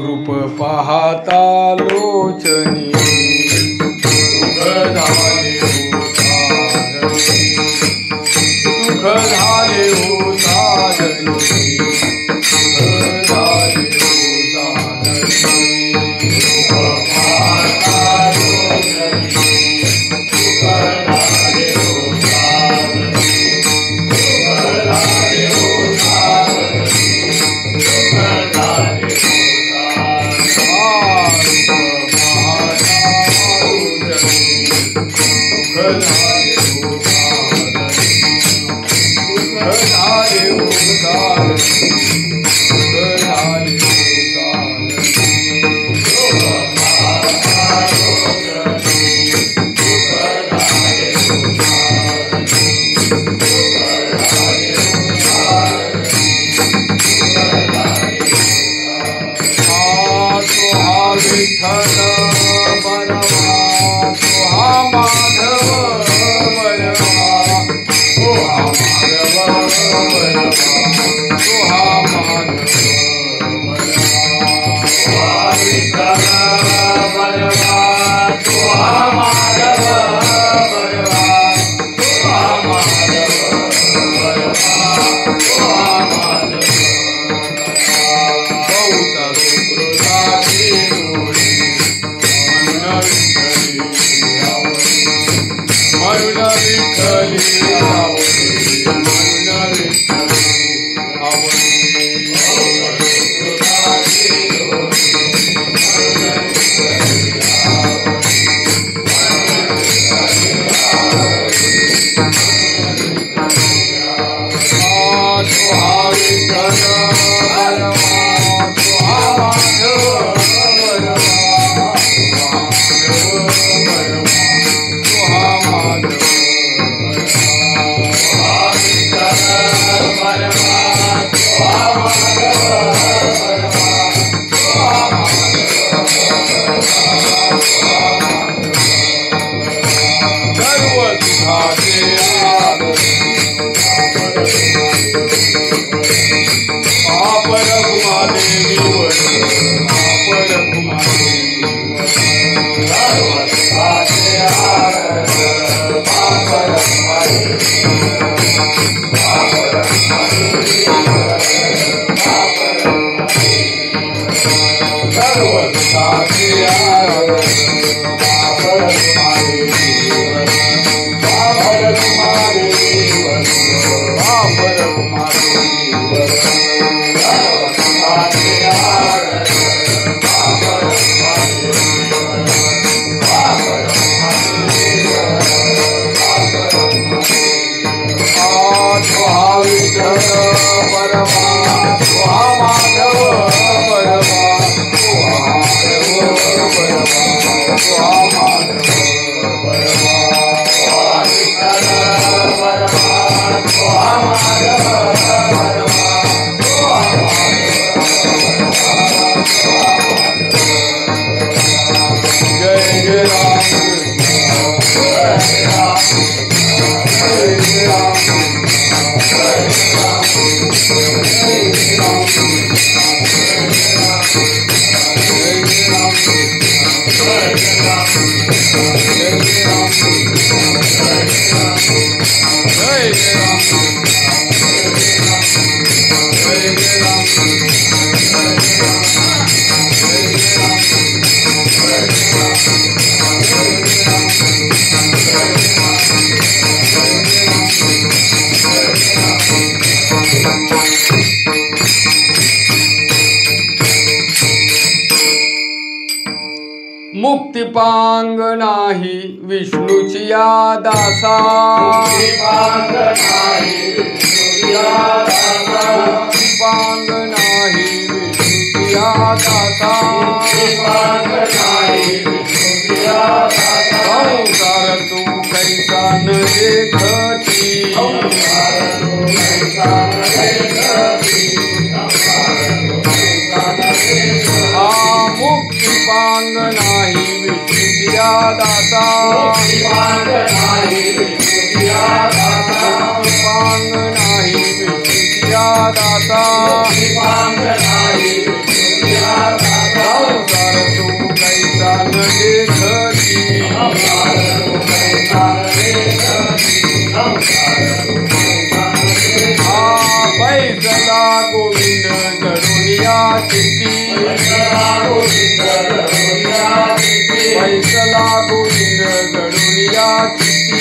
रूप पाहता लोचनी सुख झाले हो साधनी सुख झाले हो साधनी सुख झाले हो साधनी रूप पाहता लोचनी सुख झाले हो साधनी सुख झाले हो साधनी सुख झाले मुक्तिपांग नाही विष्णूची या दासा मुक्तिपांग नाही विष्णूची या दासा संसार तू कैसा न देखती मुक्तिपांग नाही विष्णूची या दासा मुक्तिपांग नाही विष्णूची या दासा देखती बैसला गोविंद जडुनिया चित्ती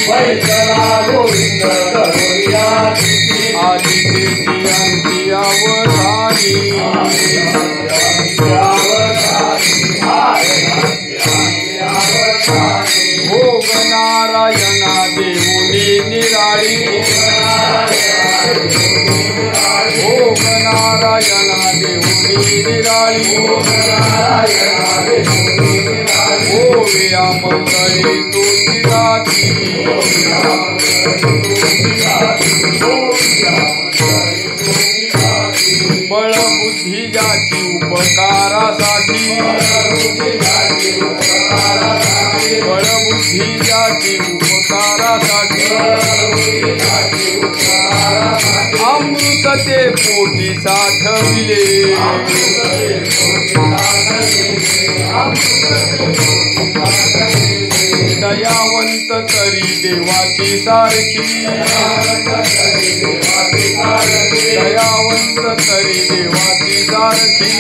बैसला गोविंद जडुनिया चित्ती आदित्यची अंती अवधानी भोग नारायणा देऊनी निराळी भोग नारायणा देऊनी निराळी ओविया मंगळी तुझी राती बळ बुद्धी ज्याची उपकारासाठी बळ बुद्धी ज्याची उपकारासाठी अमृत ते पोटी साठविले दयावंत तरी देवाची सारखी दयावंत तरी देवाची सारखी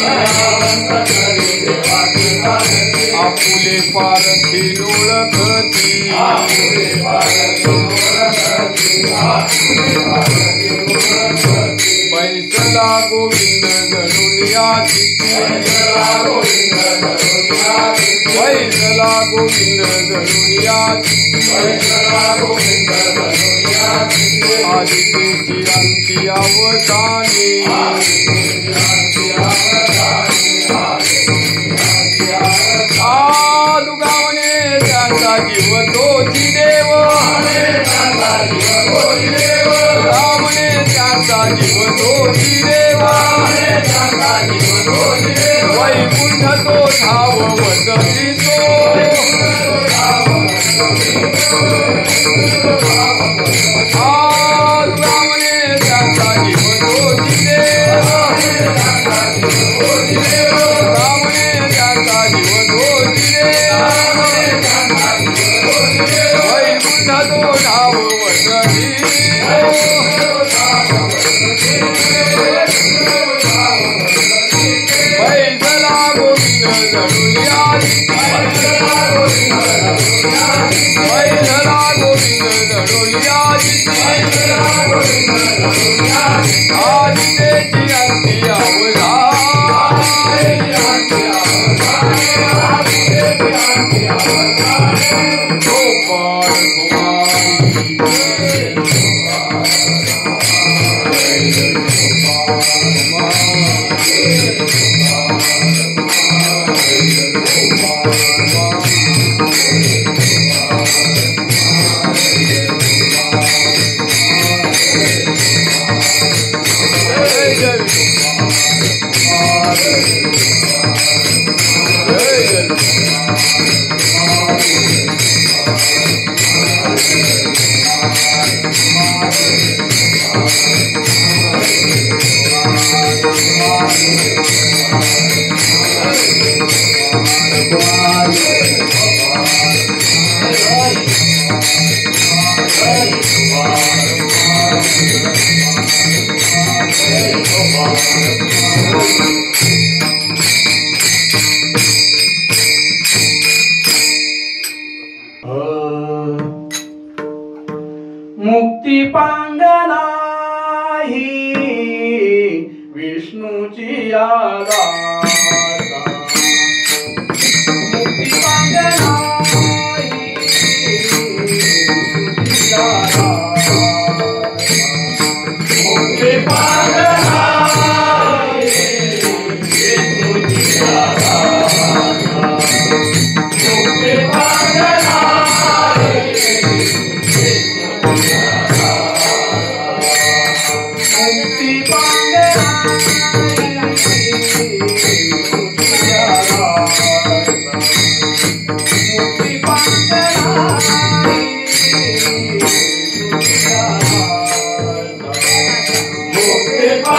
आपुले पारखी ओळखती बैसला गोविंद जडुनिया चित्ती बैसला गोविंद जडुनिया आदित्यची अंती अवसानी दुगावणे त्यांचा जीव तोची देव दुगावणे त्यांचा जीव तोची देव वैकुंठ तो धावत तो दुगावणे त्यांचा जीव तोची देव दुगावणे त्यांचा जीव तोची वैकुंठ तो धावत बैसला गोविंद जडुनिया बैसला गोविंद जडुनिया आदित्यची अंती गोपाळ मुक्ती पांगना ही विष्णूची यादा मुक्ती पांगना ही विष्णूची यादा मुक्ती पांगना ही विष्णूची यादा मुक्ती पांगना मुक्ती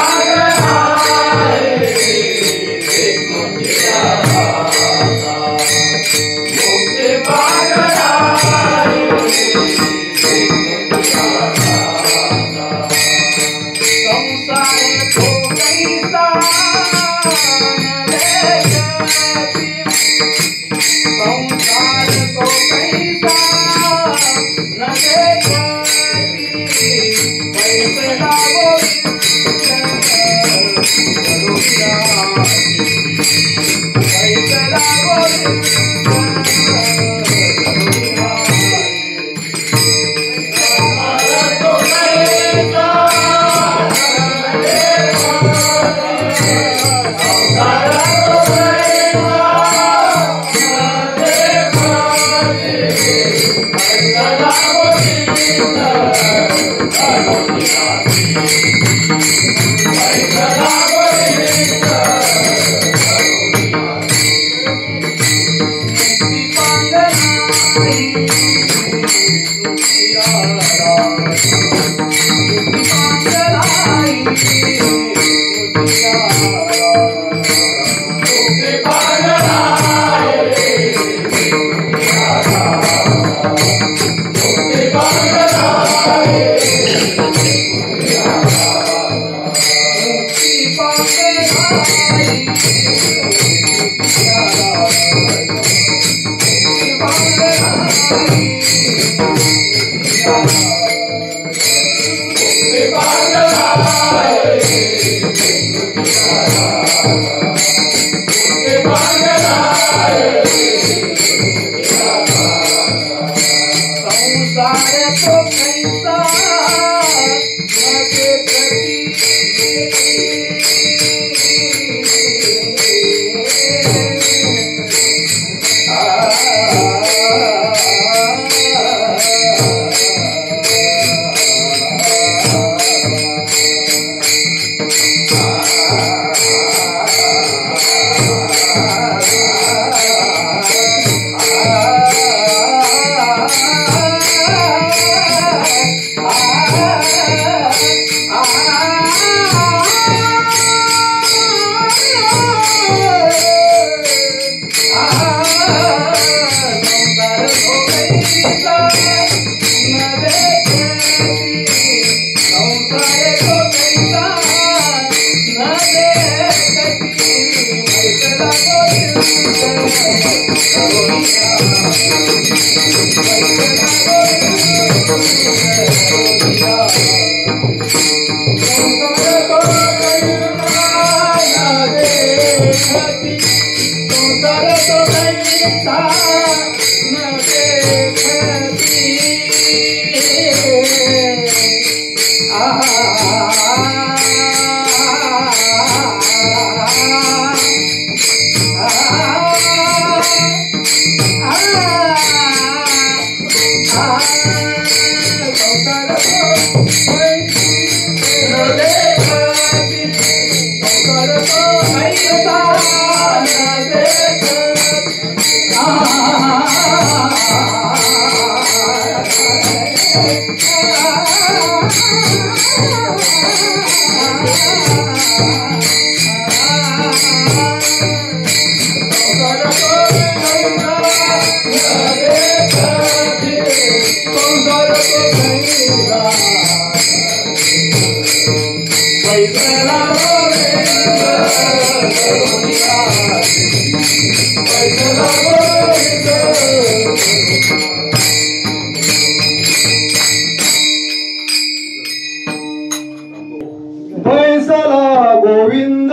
बैसला गोविंद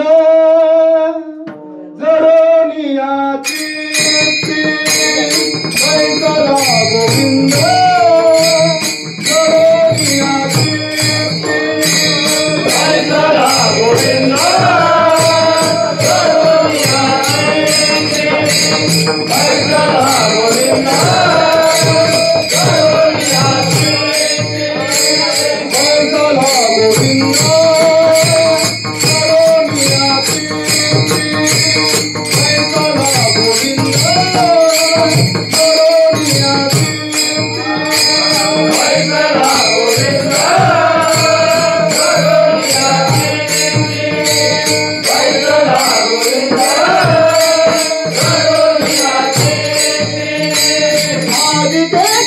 जडोनियाची बैसला गोविंद जडोनियाची बैसला गोविंद Happy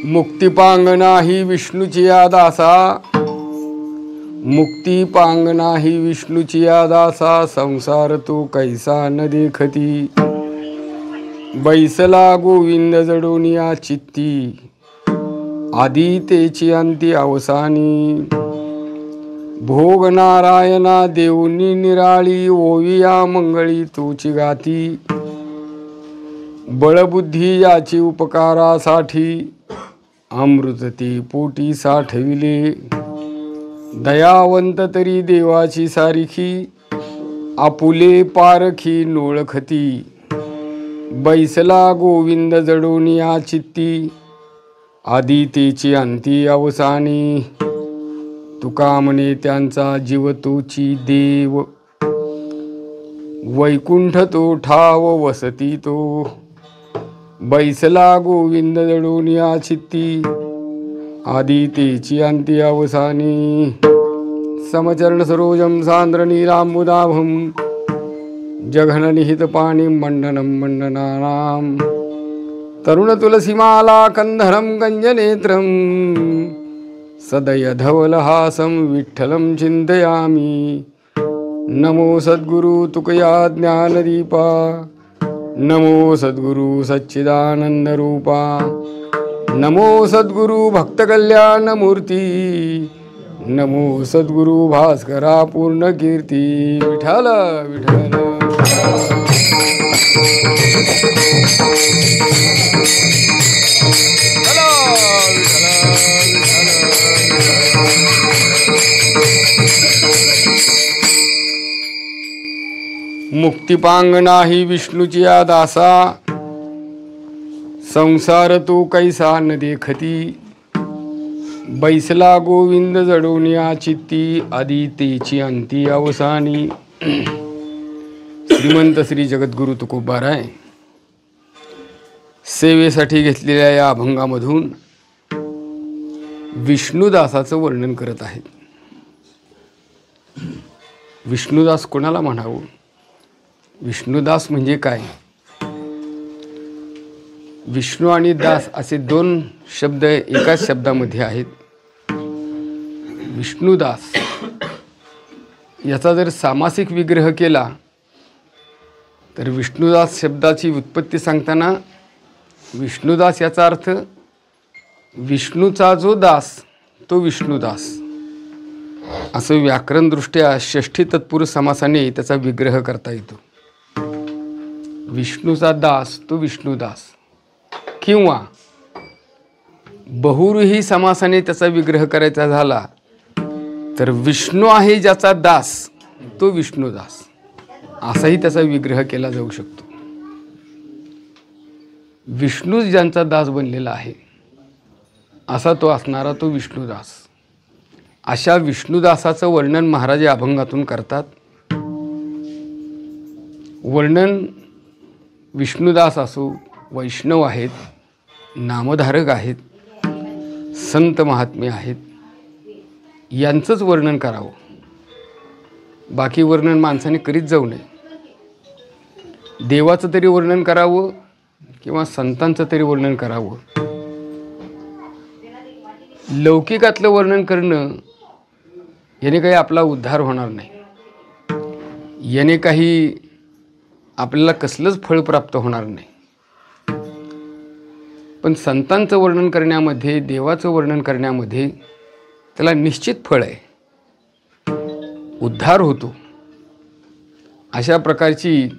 मुक्तिपांगना ही विष्णूची या दासा, मुक्तिपांगना ही विष्णूची या दासा, संसार तो कैसा न देखती, बैसला गोविंद जडोनिया चित्ती, आदी तेची अंती अवसानी, भोग नारायणा देऊनी निराळी, ओविया मंगळी तोची गाती, बळबुद्धी याची उपकारासाठी, अमृतते पोटी साठविले, दयावंत तरी देवाची सारिखी, आपुले पारखी नोळखती, बैसला गोविंद जडोनिया चित्ती, आदी तेची अंती अवसानी, तुका म्हणे त्यांचा जीव तोची देव, वैकुंठ तो ठाव वसती तो, बैसला गोविंद जडोनिया चित्ती, आदी तेची अंती अवसानी, समचरण सरोजम सांद्र नीलांबुदाभम, जघन निहित पाणी मंडनम मंडनानाम, तरुण तुलसीमाला कंधरम गंजनेत्रम, सदय धवलहासं विठ्ठलं चिन्तयामि। नमो सद्गुरु तुकया ज्ञानदीपा, नमो सद्गुरु सच्चिदानंदरूपा, नमो सद्गुरु भक्तकल्याणमूर्ती, नमो सद्गुरु भास्करा पूर्णकीर्ती। विठ्ठल विठ्ठल मुक्तिपांग नाही विष्णूची या दासा, संसार तू कैसा न देखती, बैसला गोविंद जडून या चित्ती, आदी तेची अंती अवसानी। श्रीमंत श्री जगद्गुरु तुकोबाराय सेवेसाठी घेतलेल्या या अभंगामधून विष्णुदासाचं वर्णन करत आहेत। विष्णुदास कोणाला म्हणावं? विष्णुदास म्हणजे काय? विष्णू आणि दास असे दोन शब्द एकाच शब्दामध्ये आहेत। विष्णुदास याचा जर सामासिक विग्रह केला तर विष्णुदास शब्दाची उत्पत्ती सांगताना विष्णुदास याचा अर्थ विष्णूचा जो दास तो विष्णुदास असं व्याकरणदृष्ट्या षष्ठी तत्पुरुष समासाने त्याचा विग्रह करता येतो। विष्णूचा दास तो विष्णुदास, किंवा बहुरूही समासाने त्याचा विग्रह करायचा झाला तर विष्णू आहे ज्याचा दास तो विष्णुदास असाही त्याचा विग्रह केला जाऊ शकतो। विष्णू ज्यांचा दास बनलेला आहे असा तो असणारा तो विष्णुदास। अशा विष्णुदासाचं वर्णन महाराज या अभंगातून करतात। वर्णन विष्णुदास असो, वैष्णव आहेत, नामधारक आहेत, संत महात्मे आहेत, यांचंच वर्णन करावं। बाकी वर्णन माणसाने करीत जाऊ नये। देवाचं तरी वर्णन करावं किंवा संतांचं तरी वर्णन करावं। लौकिकातलं वर्णन करणं याने काही आपला उद्धार होणार नाही, याने काही आपल्याला कसलंच फळ प्राप्त होणार नाही। पण संतांचं वर्णन करण्यामध्ये, देवाचं वर्णन करण्यामध्ये त्याला निश्चित फळ आहे, उद्धार होतो। अशा प्रकारची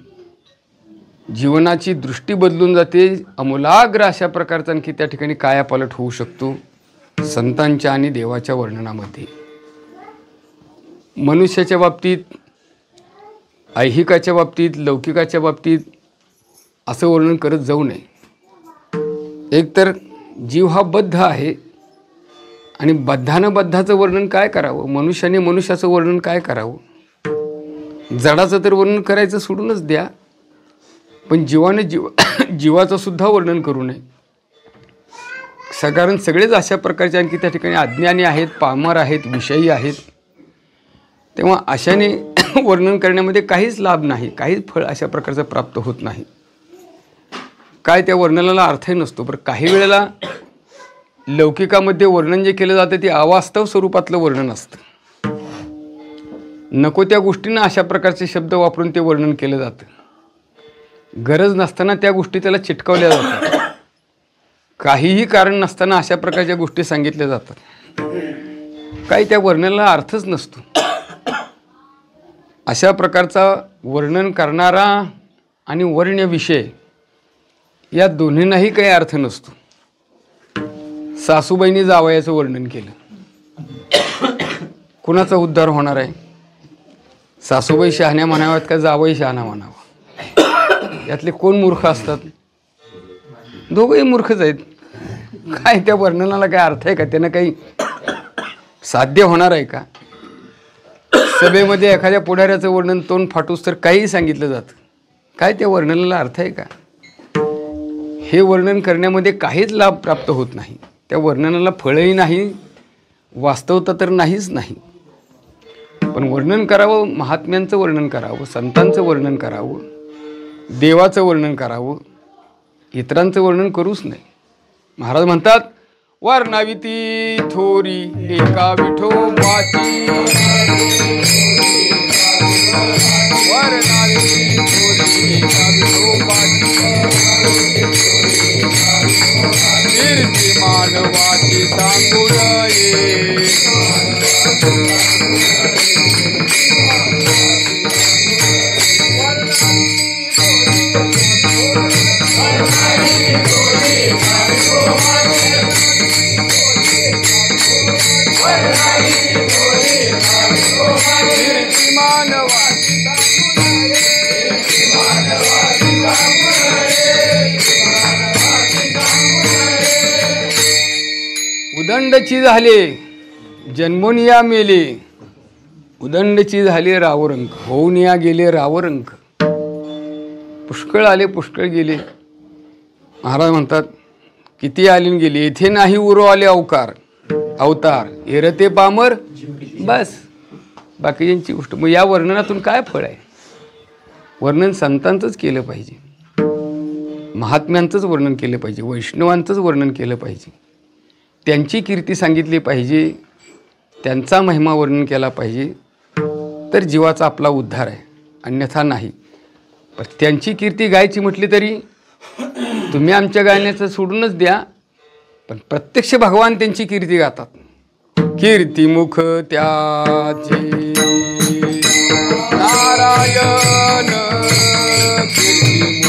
जीवनाची दृष्टी बदलून जाते। अमूलाग्र अशा प्रकारचा आणखी त्या ठिकाणी कायापालट होऊ शकतो संतांच्या आणि देवाच्या वर्णनामध्ये। मनुष्याच्या बाबतीत, ऐहिकाच्या बाबतीत, लौकिकाच्या बाबतीत असं वर्णन करत जाऊ नये। एकतर जीव हा बद्ध आहे आणि बद्धानं बद्धाचं वर्णन काय करावं? मनुष्याने मनुष्याचं वर्णन काय करावं? जडाचं तर वर्णन करायचं सोडूनच द्या, पण जीवाने जीवाचं सुद्धा वर्णन करू नये। कारण सगळेच अशा प्रकारचे आणखी त्या ठिकाणी अज्ञानी आहेत, पामर आहेत, विषयी आहेत। तेव्हा अशाने वर्णन करण्यामध्ये काहीच लाभ नाही, काहीच फळ अशा प्रकारचं प्राप्त होत नाही। काय त्या वर्णनाला अर्थही नसतो। पण काही वेळेला लौकिकामध्ये वर्णन जे केलं जातं ते अवास्तव स्वरूपातलं वर्णन असतं। नको त्या गोष्टींना अशा प्रकारचे शब्द वापरून ते वर्णन केलं जातं। गरज नसताना त्या गोष्टी त्याला चिटकवल्या जातात। काहीही कारण नसताना अशा प्रकारच्या गोष्टी सांगितल्या जातात। काही त्या वर्णनाला अर्थच नसतो। अशा प्रकारचा वर्णन करणारा आणि वर्ण्य विषय या दोन्हींनाही काही अर्थ नसतो। सासूबाईंनी जावयाचं वर्णन केलं, कुणाचा उद्धार होणार आहे? सासूबाई शहाण्या म्हणाव्यात का जावई शहाणा म्हणावा? यातले कोण मूर्ख असतात? दोघंही मूर्खच आहेत। काय त्या वर्णनाला काय अर्थ आहे का? त्यांना काही साध्य होणार आहे का? सभेमध्ये एखाद्या पुढाऱ्याचं वर्णन तोंड फाटूस तर काही सांगितलं जातं। काय त्या वर्णनाला अर्थ आहे का? हे वर्णन करण्यामध्ये काहीच लाभ प्राप्त होत नाही। त्या वर्णनाला फळही नाही, वास्तवता तर नाहीच नाही। पण वर्णन करावं, महात्म्यांचं वर्णन करावं, संतांचं वर्णन करावं, देवाचं वर्णन करावं, इतरांचं वर्णन करूच नाही। महाराज म्हणतात वर्णविती थोरी एका विठोबाची वर्णविती थोरी एका विठोबाची कीर्ती मानवाची सांगू नये उदंडची झाले जन्मोनिया मेले उदंडची झाले रावरंक होऊनिया गेले रावरंक पुष्कळ आले पुष्कळ गेले महाराज म्हणतात किती आले न गेले येथे नाही उरो आले अवतार एरते पामर बस बाकीच्यांची गोष्ट मग या वर्णनातून काय फळ आहे वर्णन संतांचंच केलं पाहिजे महात्म्यांचंच वर्णन केलं पाहिजे वैष्णवांचंच वर्णन केलं पाहिजे त्यांची कीर्ती सांगितली पाहिजे त्यांचा महिमा वर्णन केला पाहिजे तर जीवाचा आपला उद्धार आहे अन्यथा नाही पण त्यांची कीर्ती गायची म्हटली तरी तुम्ही आमच्या गाण्याचं सोडूनच द्या पण प्रत्यक्ष भगवान त्यांची कीर्ती गातात कीर्तिमुख त्याची नारायण कीर्तिमुख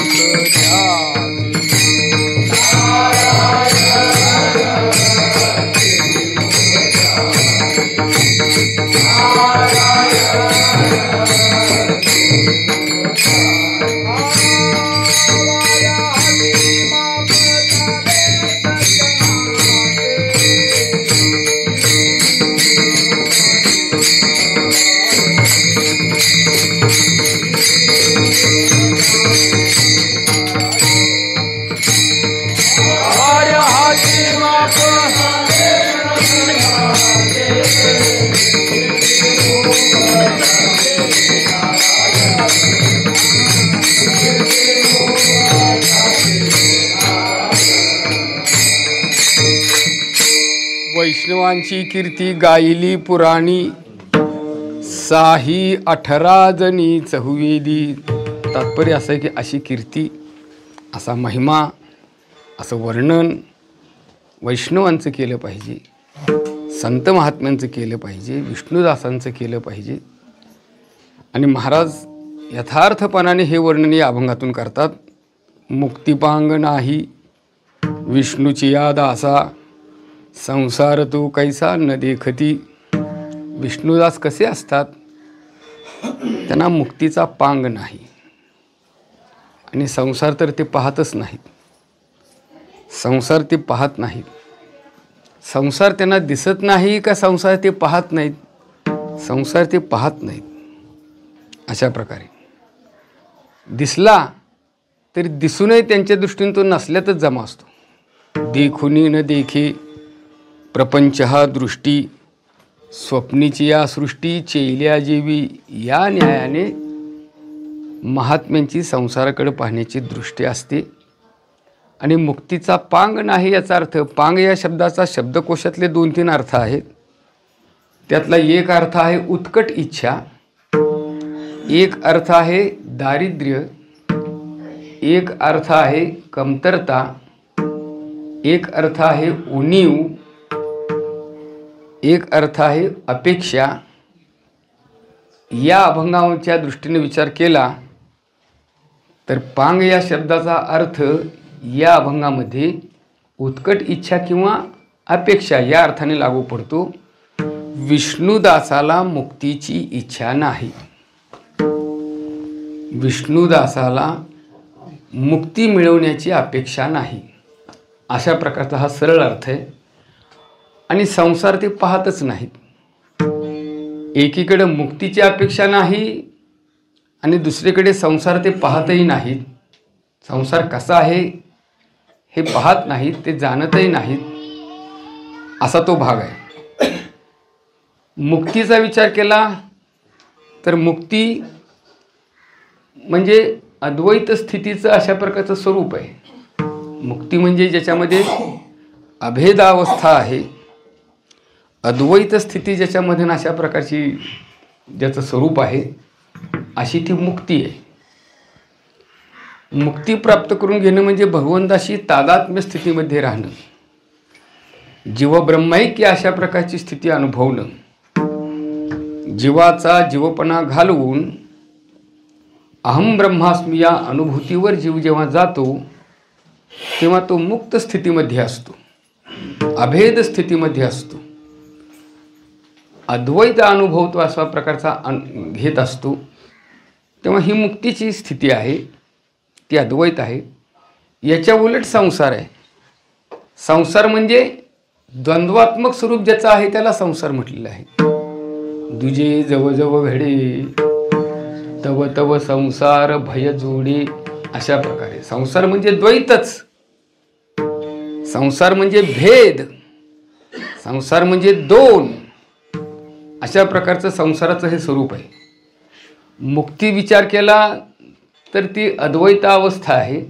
वैष्णवांची कीर्ती गायली पुराणी साही 18 जणी चहुवेदी तात्पर्य असं आहे की अशी कीर्ती असा महिमा असं वर्णन वैष्णवांचं केलं पाहिजे संत महात्म्यांचं केलं पाहिजे विष्णुदासांचं केलं पाहिजे आणि महाराज यथार्थपणाने हे वर्णन या अभंगातून करतात मुक्तिपांग नाही विष्णूची याद असा संसार तू कैसा न देखती विष्णुदास कसे असतात त्यांना मुक्तीचा पांग नाही आणि संसार तर ते पाहतच नाहीत संसार ते पाहत नाहीत संसार त्यांना दिसत नाही का संसार ते पाहत नाहीत संसार ते पाहत नाहीत अशा प्रकारे दिसला तरी दिसूनही त्यांच्या दृष्टीने तो नसल्यातच जमा असतो देखुनी न देखे प्रपंच हा दृष्टी स्वप्नीची या सृष्टी चेल्या जेवी या न्यायाने महात्म्यांची संसाराकडे पाहण्याची दृष्टी असते आणि मुक्तीचा पांग नाही याचा अर्थ पांग या शब्दाचा शब्दकोशातले 2-3 अर्थ आहेत त्यातला एक अर्थ आहे उत्कट इच्छा एक अर्थ आहे दारिद्र्य एक अर्थ आहे कमतरता एक अर्थ आहे उणीव एक अर्थ आहे अपेक्षा या अभंगाच्या दृष्टीने विचार केला तर पांग या शब्दाचा अर्थ या अभंगामध्ये उत्कट इच्छा किंवा अपेक्षा या अर्थाने लागू पडतो विष्णुदासाला मुक्तीची इच्छा नाही विष्णुदासाला मुक्ती मिळवण्याची अपेक्षा नाही अशा प्रकारचा हा सरळ अर्थ आहे आणि संसार ते पाहतच नाहीत एकीकडे मुक्तीची अपेक्षा नाही आणि दुसरीकडे संसार ते पाहतही नाहीत संसार कसा आहे हे पाहत नाहीत ते जाणतही नाहीत असा तो भाग आहे मुक्तीचा विचार केला तर मुक्ती म्हणजे अद्वैत स्थितीचं अशा प्रकारचं स्वरूप आहे मुक्ती म्हणजे ज्याच्यामध्ये अभेदावस्था आहे, अद्वैत स्थिती ज्याच्यामध्ये अशा प्रकारची ज्याचं स्वरूप आहे, अशी ती मुक्ती आहे. मुक्ती प्राप्त करून घेणं म्हणजे भगवंताशी तादात्म्य स्थितीमध्ये राहणं, जीवब्रह्मैक्य अशा प्रकारची स्थिती अनुभवणं. जीवाचा जीवपणा घालवून अहम ब्रह्मास्मी या अनुभूतीवर जीव जेव्हा जातो तेव्हा तो मुक्त स्थितीमध्ये असतो, अभेद स्थितीमध्ये असतो, अद्वैत अनुभव तो अशा प्रकारचा घेत असतो. तेव्हा ही मुक्तीची स्थिती आहे, ती अद्वैत आहे. याच्या उलट संसार आहे. संसार म्हणजे द्वंद्वात्मक स्वरूप ज्याचं आहे त्याला संसार म्हटलेलं आहे. दुजे जव जव घडे तव तव संसार भय जोडी, अशा प्रकारे संसार म्हणजे द्वैतच, संसार म्हणजे भेद, संसार म्हणजे दोन, अशा प्रकारचं संसाराचं हे स्वरूप आहे. मुक्ती विचार केला तर ती अद्वैतावस्था आहे,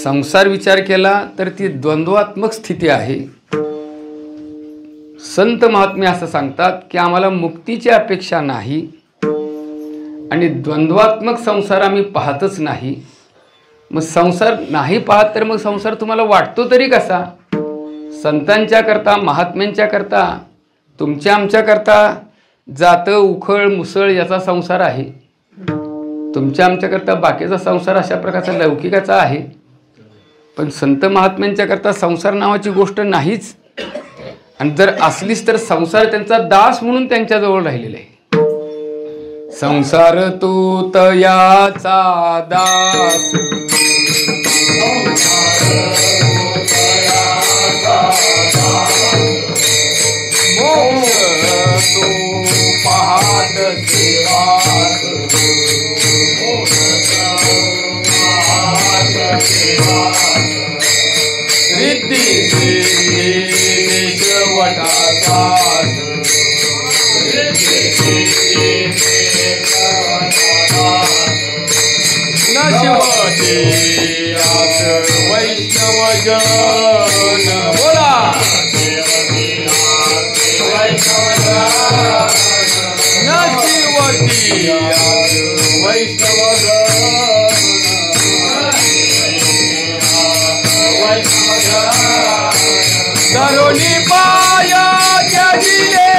संसार विचार केला तर ती द्वंद्वात्मक स्थिती आहे. संत महात्मे असं सांगतात की आम्हाला मुक्तीची अपेक्षा नाही आणि द्वंद्वात्मक संसार आम्ही पाहतच नाही. मग संसार नाही पाहत तर मग संसार तुम्हाला वाटतो तरी कसा? संतांच्या करता, महात्म्यांच्या करता, तुमच्या आमच्या करता जातं उखळ मुसळ याचा संसार आहे. तुमच्या आमच्याकरता बाकीचा संसार अशा प्रकारचा लौकिकाचा आहे. पण संत महात्म्यांच्या करता संसार नावाची गोष्ट नाहीच, आणि जर असलीच तर संसार त्यांचा दास म्हणून त्यांच्याजवळ राहिलेला आहे. संसार तो तयाचा दास, मोक्ष तो पाहत सेवास, रिद्धी शेवटाचाच, नशिवते आस वैष्णव जन. बोला नशिवती आस वैष्णव तरुणी पाया त्यागिले,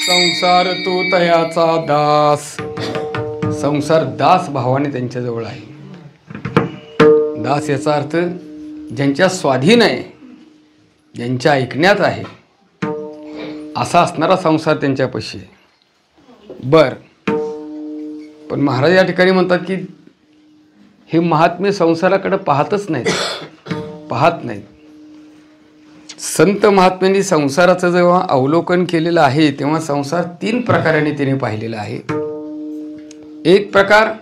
संसार तो तयाचा दास. संसार दास भावाने त्यांच्याजवळ आहे. दास याचा अर्थ ज्यांच्या स्वाधीन आहे, ज्यांच्या ऐकण्यात आहे, असा असणारा संसार त्यांच्यापाशी आहे. बर, पण महाराज या ठिकाणी म्हणतात की हे महात्मे संसाराकडे पाहतच नाहीत, पाहत नाहीत. संत महात्म्यांनी संसाराचं जेव्हा अवलोकन केलेलं आहे तेव्हा संसार 3 प्रकाराने तिने पाहिलेला आहे. एक प्रकार,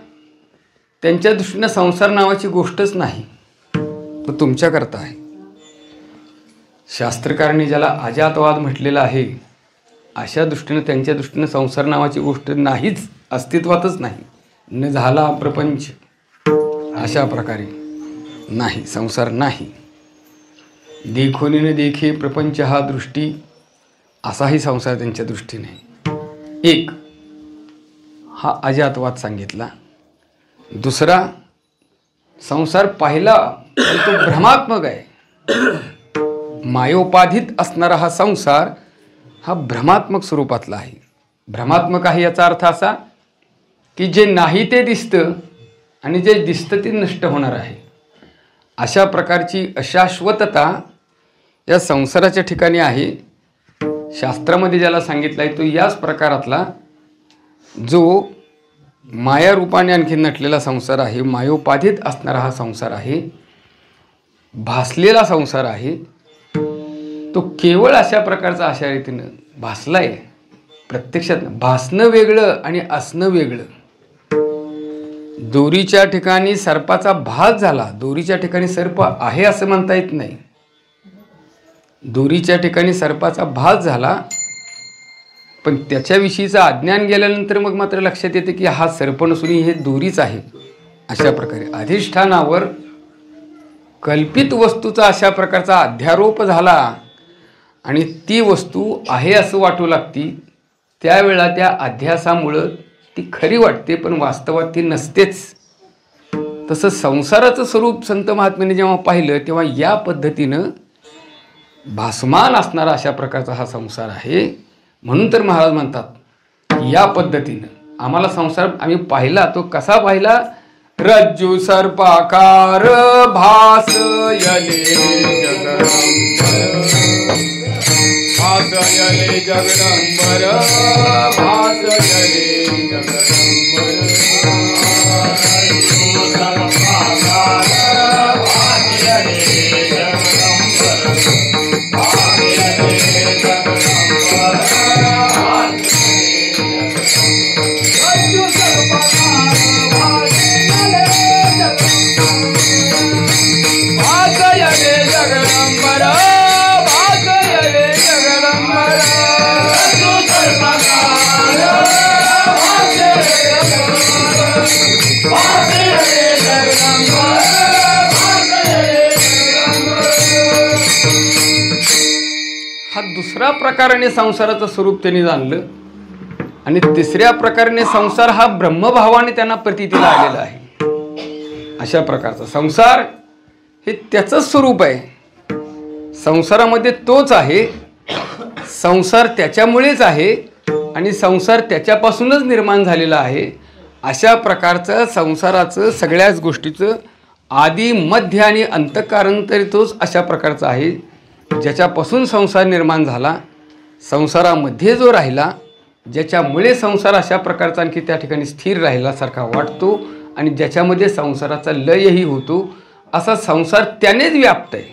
त्यांच्या दृष्टीनं संसार नावाची गोष्टच नाही, तो तुमच्याकरता आहे. शास्त्रकारांनी ज्याला अजातवाद म्हटलेला आहे, अशा दृष्टीनं त्यांच्या दृष्टीनं संसार नावाची गोष्ट नाहीच, अस्तित्वातच नाही, न झाला प्रपंच, अशा प्रकारे. नाही, संसार नाही. देखोनी न देखे प्रपंच हा दृष्टी, असाही संसार त्यांच्या दृष्टीने. एक हा अजातवाद सांगितला. दुसरा, संसार पाहिला पण तो भ्रमात्मक आहे. मायोपाधित असणारा हा संसार हा भ्रमात्मक स्वरूपातला आहे. भ्रमात्मक आहे याचा अर्थ असा की जे नाही ते दिसतं आणि जे दिसतं ते नष्ट होणार आहे. अशा प्रकारची अशाश्वतता या संसाराच्या ठिकाणी आहे. शास्त्रामध्ये ज्याला सांगितलं आहे तो याच प्रकारातला जो माया रूपाने आणखी नटलेला संसार आहे, मायोपाधित असणारा हा संसार आहे, भासलेला संसार आहे. तो केवळ अशा प्रकारचा अशा रीतीनं भासलाय. प्रत्यक्षात भासणं वेगळं आणि असणं वेगळं. दोरीच्या ठिकाणी सर्पाचा भास झाला, दोरीच्या ठिकाणी सर्प आहे असं म्हणता येत नाही. दोरीच्या ठिकाणी सर्पाचा भास झाला पण त्याच्याविषयीचं अज्ञान गेल्यानंतर मग मात्र लक्षात येते की हा सर्प नसून हे दोरीच आहे. अशा प्रकारे अधिष्ठानावर कल्पित वस्तूचा अशा प्रकारचा अध्यारोप झाला आणि ती वस्तू आहे असं वाटू लागती. त्यावेळा त्या अध्यासामुळं ती खरी वाटते पण वास्तवात ती नसतेच. तसं संसाराचं स्वरूप संत महात्म्याने जेव्हा पाहिलं तेव्हा या पद्धतीनं भासमान असणारा अशा प्रकारचा हा संसार आहे. म्हणून तर महाराज म्हणतात या पद्धतीनं आम्हाला संसार आम्ही पाहिला. तो कसा पाहिला? रज्जू सर्पाकार भासयले जगदंबर, भासयले जगदंबर, भासयले जगदंबर. हा दुसरा प्रकाराने संसाराचं स्वरूप त्यांनी जाणलं. आणि तिसऱ्या प्रकाराने संसार हा ब्रह्मभावाने त्यांना प्रतीतीला आलेला आहे. अशा प्रकारचा संसार हे त्याचंच स्वरूप आहे. संसारामध्ये तोच आहे, संसार त्याच्यामुळेच आहे आणि संसार त्याच्यापासूनच निर्माण झालेला आहे. अशा प्रकारचं संसाराचं सगळ्याच गोष्टीचं आदी मध्य आणि अंतःकारण तरी तोच अशा प्रकारचा आहे ज्याच्यापासून संसार निर्माण झाला, संसारामध्ये जो राहिला, ज्याच्यामुळे संसार अशा प्रकारचा आणखी त्या ठिकाणी स्थिर राहिल्यासारखा वाटतो आणि ज्याच्यामध्ये संसाराचा लयही होतो. असा संसार त्यानेच व्याप्त आहे.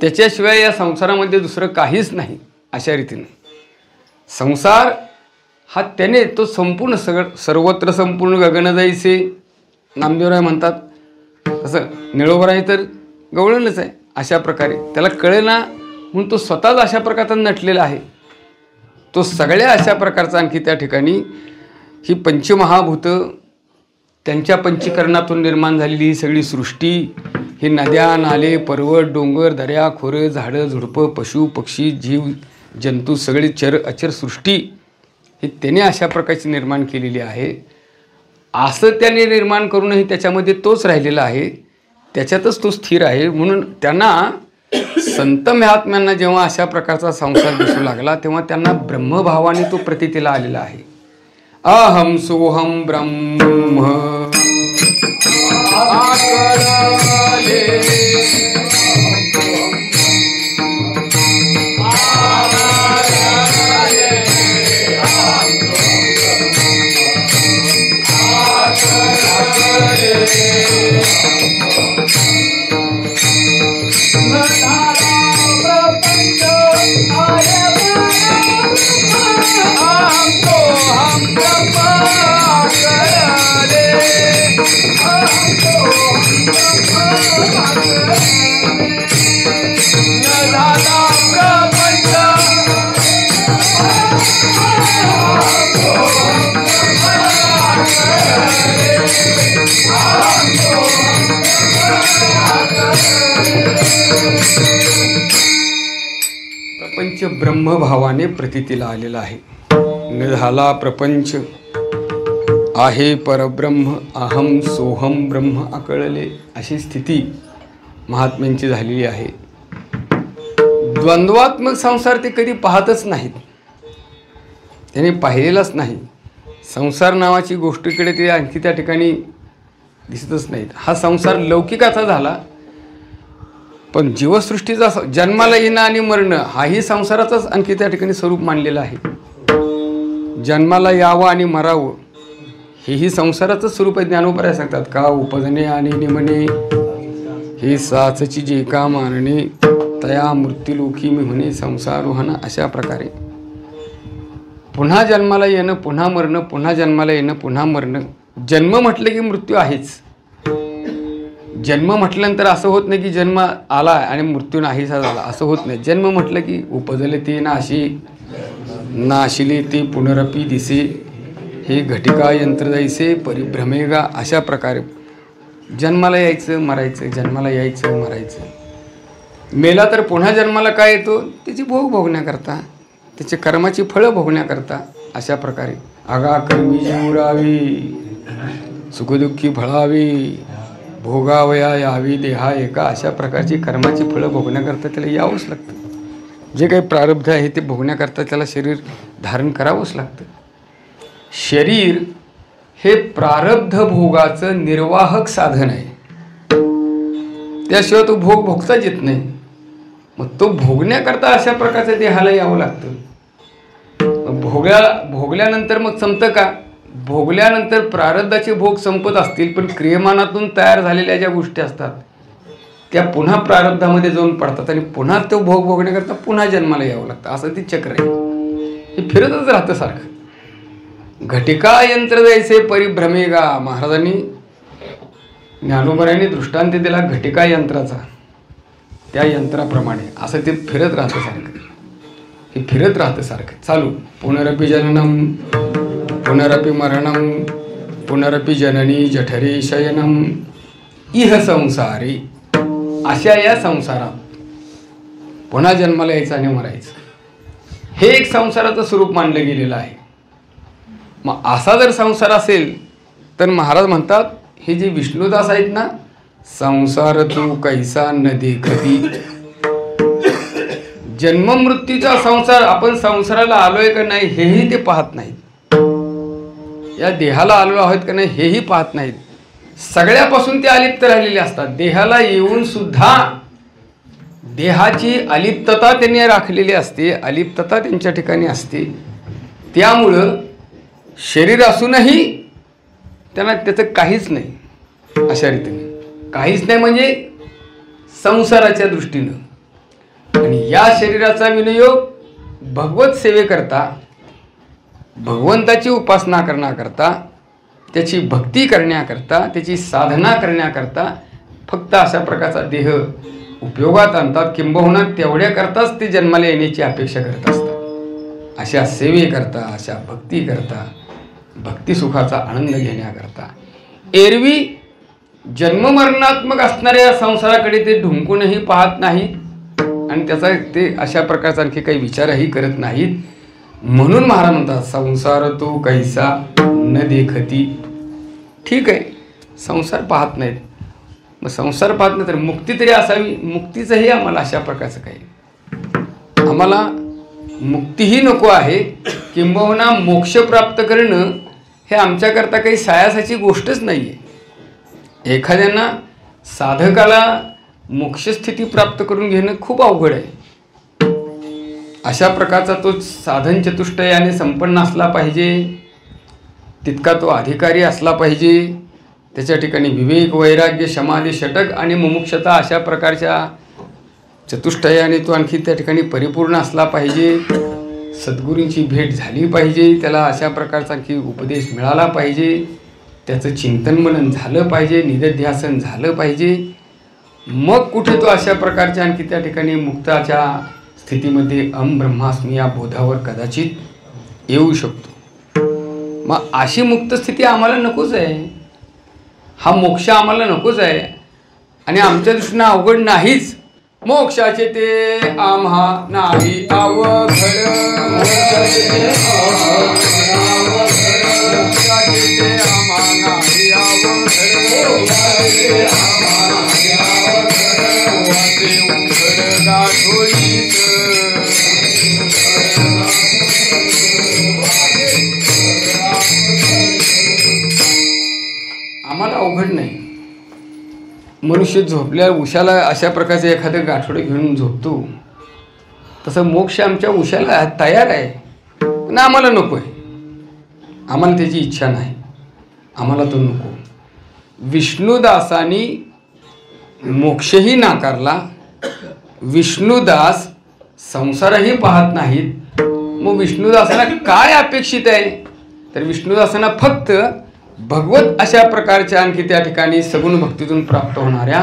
त्याच्याशिवाय या संसारामध्ये दुसरं काहीच नाही. अशा रीतीने संसार हा त्याने तो संपूर्ण सर्वत्र संपूर्ण गगन जाईसे नामदेवराय म्हणतात. तसं निळोबराय तर गवळणच आहे. अशा प्रकारे त्याला कळेना म्हणून तो स्वतःच अशा प्रकारचा नटलेला आहे. तो सगळ्या अशा प्रकारचा आणखी त्या ठिकाणी ही पंचमहाभूतं त्यांच्या पंचीकरणातून निर्माण झालेली ही सगळी सृष्टी, ही नद्या नाले पर्वत डोंगर दऱ्या खोरं झाडं झुडपं पशु पक्षी जीव जंतू सगळी चर अचर सृष्टी ही त्याने अशा प्रकारची निर्माण केलेली आहे. असं त्याने निर्माण करूनही त्याच्यामध्ये तोच राहिलेला आहे, त्याच्यातच तो स्थिर आहे. म्हणून त्यांना संत महात्म्यांना जेव्हा अशा प्रकारचा संसार दिसू लागला तेव्हा त्यांना ब्रह्मभावाने तो प्रतीतीला आलेला आहे. अहम सोहम ब्रह्म आकळले प्रपंच ब्रह्मभावाने प्रतीतीला आलेला आहे. निधाला प्रपंच आहे परब्रह्म, अहम सोहम ब्रह्म आकळले, अशी स्थिती महात्म्यांची झालेली आहे. द्वंद्वात्मक संसार ते कधी पाहतच नाहीत, त्याने पाहिलेलाच नाही. संसार नावाची गोष्टीकडे ते आणखी त्या ठिकाणी दिसतच नाहीत. हा संसार लौकिकाचा झाला, पण जीवसृष्टीचा जन्माला येणं आणि मरणं हाही संसाराचाच आणखी त्या ठिकाणी स्वरूप मानलेलं आहे. जन्माला यावं आणि मरावं हेही संसाराचं स्वरूप आहे. ज्ञानोबराय सांगतात का उपजने आणि निमणे हे साचची जे का मानणे, तया मृत्यूलोकी मी म्हणे संसारोहन. अशा प्रकारे पुन्हा जन्माला येणं, पुन्हा मरणं, पुन्हा जन्माला येणं, पुन्हा मरणं. जन्म म्हटलं की मृत्यू आहेच. जन्म म्हटल्यानंतर असं होत नाही की जन्म आला आणि मृत्यू नाहीसा झाला, असं होत नाही. जन्म म्हटलं की उपजले ते नाशी, नाशिले ते पुनरपी दिसे, हे घटिका यंत्र जायचे परिभ्रमेगा. अशा प्रकारे जन्माला यायचं मरायचं, जन्माला यायचं मरायचं. मेला तर पुन्हा जन्माला काय येतो, त्याची भोग भोगण्याकरता, त्याची कर्माची फळं भोगण्याकरता. अशा प्रकारे आगा कर्मी जीवरावी, सुखदुःखी फळावी, भोगावया यावी देहा एका. अशा प्रकारची कर्माची फळं भोगण्याकरता त्याला यावंच लागतं. जे काही प्रारब्ध आहे ते भोगण्याकरता त्याला शरीर धारण करावंच लागतं. शरीर हे प्रारब्ध भोगाचं निर्वाहक साधन आहे, त्याशिवाय तो भोग भोगताच येत नाही. मग तो भोगण्याकरता अशा प्रकारच्या देहाला यावं लागतं. भोगल्यानंतर मग संपतं का? भोगल्यानंतर प्रारब्धाचे भोग संपत असतील, पण क्रियमानातून तयार झालेल्या ज्या गोष्टी असतात त्या पुन्हा प्रारब्धामध्ये जाऊन पडतात आणि पुन्हा तो भोग भोगण्याकरता पुन्हा जन्माला यावं लागतं. असं ते चक्र आहे, हे फिरतच राहतं सारखं. घटिका यंत्र जायचे परिभ्रमेगा. महाराजांनी ज्ञानोबरायांनी दृष्टांत दिला घटिका यंत्राचा. त्या यंत्राप्रमाणे असं ते फिरत राहतं सारखं, हे फिरत राहतं सारखं चालू. पुनरपि जननम पुनरपि मरणम पुनरपि जननी जठरे शयनम इह संसारी. अशा या संसारात पुन्हा जन्माला यायचं आणि मरायचं, हे एक संसाराचं स्वरूप मानलं गेलेलं आहे. मग असा जर संसार असेल तर महाराज म्हणतात, हे जे विष्णुदास आहेत ना, संसार तू कैसा न देखती. जन्ममृत्यूचा संसार, आपण संसाराला आलोय का नाही हेही ते पाहत नाहीत. या देहाला आलो आहोत का नाही हेही पाहत नाहीत. सगळ्यापासून ते अलिप्त राहिलेले असतात. देहाला येऊन सुद्धा देहाची अलिप्तता त्यांनी राखलेली असते, अलिप्तता त्यांच्या ठिकाणी असते. त्यामुळं शरीर असूनही त्यांना त्याचं काहीच नाही. अशा रीतीने काहीच नाही म्हणजे संसाराच्या दृष्टीनं. आणि या शरीराचा विनियोग भगवत सेवेकरता, भगवंताची उपासना करण्याकरता, त्याची भक्ती करण्याकरता, त्याची साधना करण्याकरता फक्त अशा प्रकारचा देह उपयोगात आणतात. किंबहुना तेवढ्याकरताच ते जन्माला येण्याची अपेक्षा करत असतात. अशा सेवेकरता, अशा भक्तीकरता, भक्तिसुखाचा आनंद घेण्याकरता एरवी जन्ममरणात्मक असणाऱ्या संसाराकडे ते ढुंकूनही पाहत नाहीत आणि त्याचा ते अशा प्रकारचा आणखी काही विचारही करत नाहीत. म्हणून महाराज म्हणतात संसार तो कैसा न देखती. ठीक आहे, संसार पाहत नाहीत, मग संसार पाहत नाही तर मुक्ती तरी असावी. मुक्तीचंही आम्हाला अशा प्रकारचं काही, आम्हाला मुक्तीही नको आहे. किंबहुना मोक्ष प्राप्त करणं हे आमच्याकरता काही सायासाची गोष्टच नाही आहे. एखाद्यांना साधकाला मोक्षस्थिती प्राप्त करून घेणं खूप अवघड आहे. अशा प्रकारचा तो साधन चतुष्टयाने संपन्न असला पाहिजे, तितका तो अधिकारी असला पाहिजे. त्याच्या ठिकाणी विवेक, वैराग्य, समाधी, षटक आणि मुमुक्षता अशा प्रकारच्या चतुष्टयाने तो आणखी त्या ठिकाणी परिपूर्ण असला पाहिजे. सद्गुरूंची भेट झाली पाहिजे, त्याला अशा प्रकारचा आणखी उपदेश मिळाला पाहिजे, त्याचं चिंतन मनन झालं पाहिजे, निधध्यासन झालं पाहिजे. मग कुठे तो अशा प्रकारच्या आणखी त्या ठिकाणी मुक्ताच्या स्थितीमध्ये अहम ब्रह्मास्मी या बोधावर कदाचित येऊ शकतो. मग अशी मुक्त स्थिती आम्हाला नकोच आहे, हा मोक्ष आम्हाला नकोच आहे. आणि आमच्या दृष्टीनं अवघड नाहीच. मोक्षाचे ते आम्हा नाही अवघड, मोक्षाचे ते आम्हा नाही अवघड, वाटे उघड गाठोडीत. आम्हाला अवघड नाही. मनुष्य झोपल्या उशाला अशा प्रकारचे एखादं गाठोडे घेऊन झोपतो, तसं मोक्ष आमच्या उशाला तयार आहे, पण आम्हाला नको आहे. आम्हाला त्याची इच्छा नाही, आम्हाला तो नको. विष्णुदासांनी मोक्षही नाकारला. विष्णुदास संसारही पाहत नाहीत. मग विष्णुदासांना काय अपेक्षित आहे? तर विष्णुदासांना फक्त भगवत अशा प्रकारच्या आणखी त्या ठिकाणी सगुण भक्तीतून प्राप्त होणाऱ्या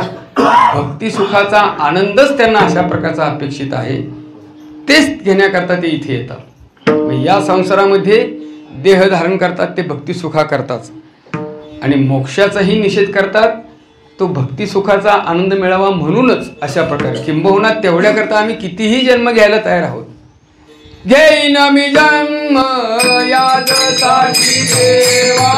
भक्तिसुखाचा आनंदच त्यांना अशा प्रकारचा अपेक्षित आहे. तेच घेण्याकरता ते इथे येतात. या संसारामध्ये देह धारण करतात, ते भक्तिसुखा करतात आणि मोक्षाचाही निषेध करतात. तो भक्तिसुखाचा आनंद मिळावा म्हणूनच अशा प्रकारे, किंबहुना तेवढ्याकरता आम्ही कितीही जन्म घ्यायला तयार आहोत. घेईन मी जन्म यासाठी देवा,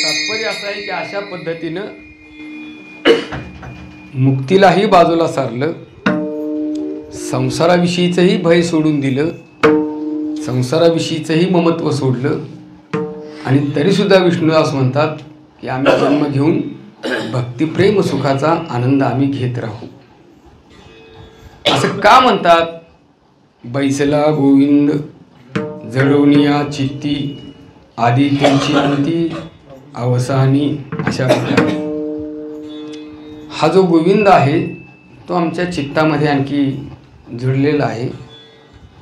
तात्पर्य असं आहे की अशा पद्धतीनं मुक्तीलाही बाजूला सारलं, संसाराविषयीचंही भय सोडून दिलं, संसाराविषयीचंही ममत्व सोडलं आणि तरीसुद्धा विष्णुदास म्हणतात की आम्ही जन्म घेऊन भक्तिप्रेम सुखाचा आनंद आम्ही घेत राहू. असं का म्हणतात? बैसला गोविंद जडवनिया चित्ती, आधी त्यांची अंती अवसानी. अशा प्रकारे हा जो गोविंद आहे तो आमच्या चित्तामध्ये आणखी जुळलेला आहे,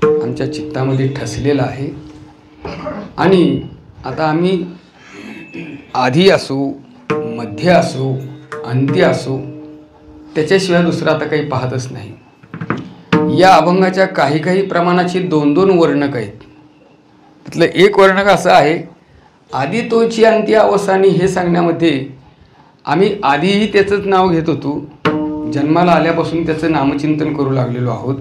आमच्या चित्तामध्ये ठसलेला आहे. आणि आता आम्ही आधी असो, मध्ये असो, अंती असो, त्याच्याशिवाय दुसरं आता काही पाहतच नाही. या अभंगाच्या काही काही प्रमाणाची 2-2 वर्णक आहेत. त्यातलं एक वर्णक असं आहे, आधी तोची अंती अवसानी. हे सांगण्यामध्ये आम्ही आधीही त्याचंच नाव घेत होतो, जन्माला आल्यापासून त्याचं नामचिंतन करू लागलेलो आहोत,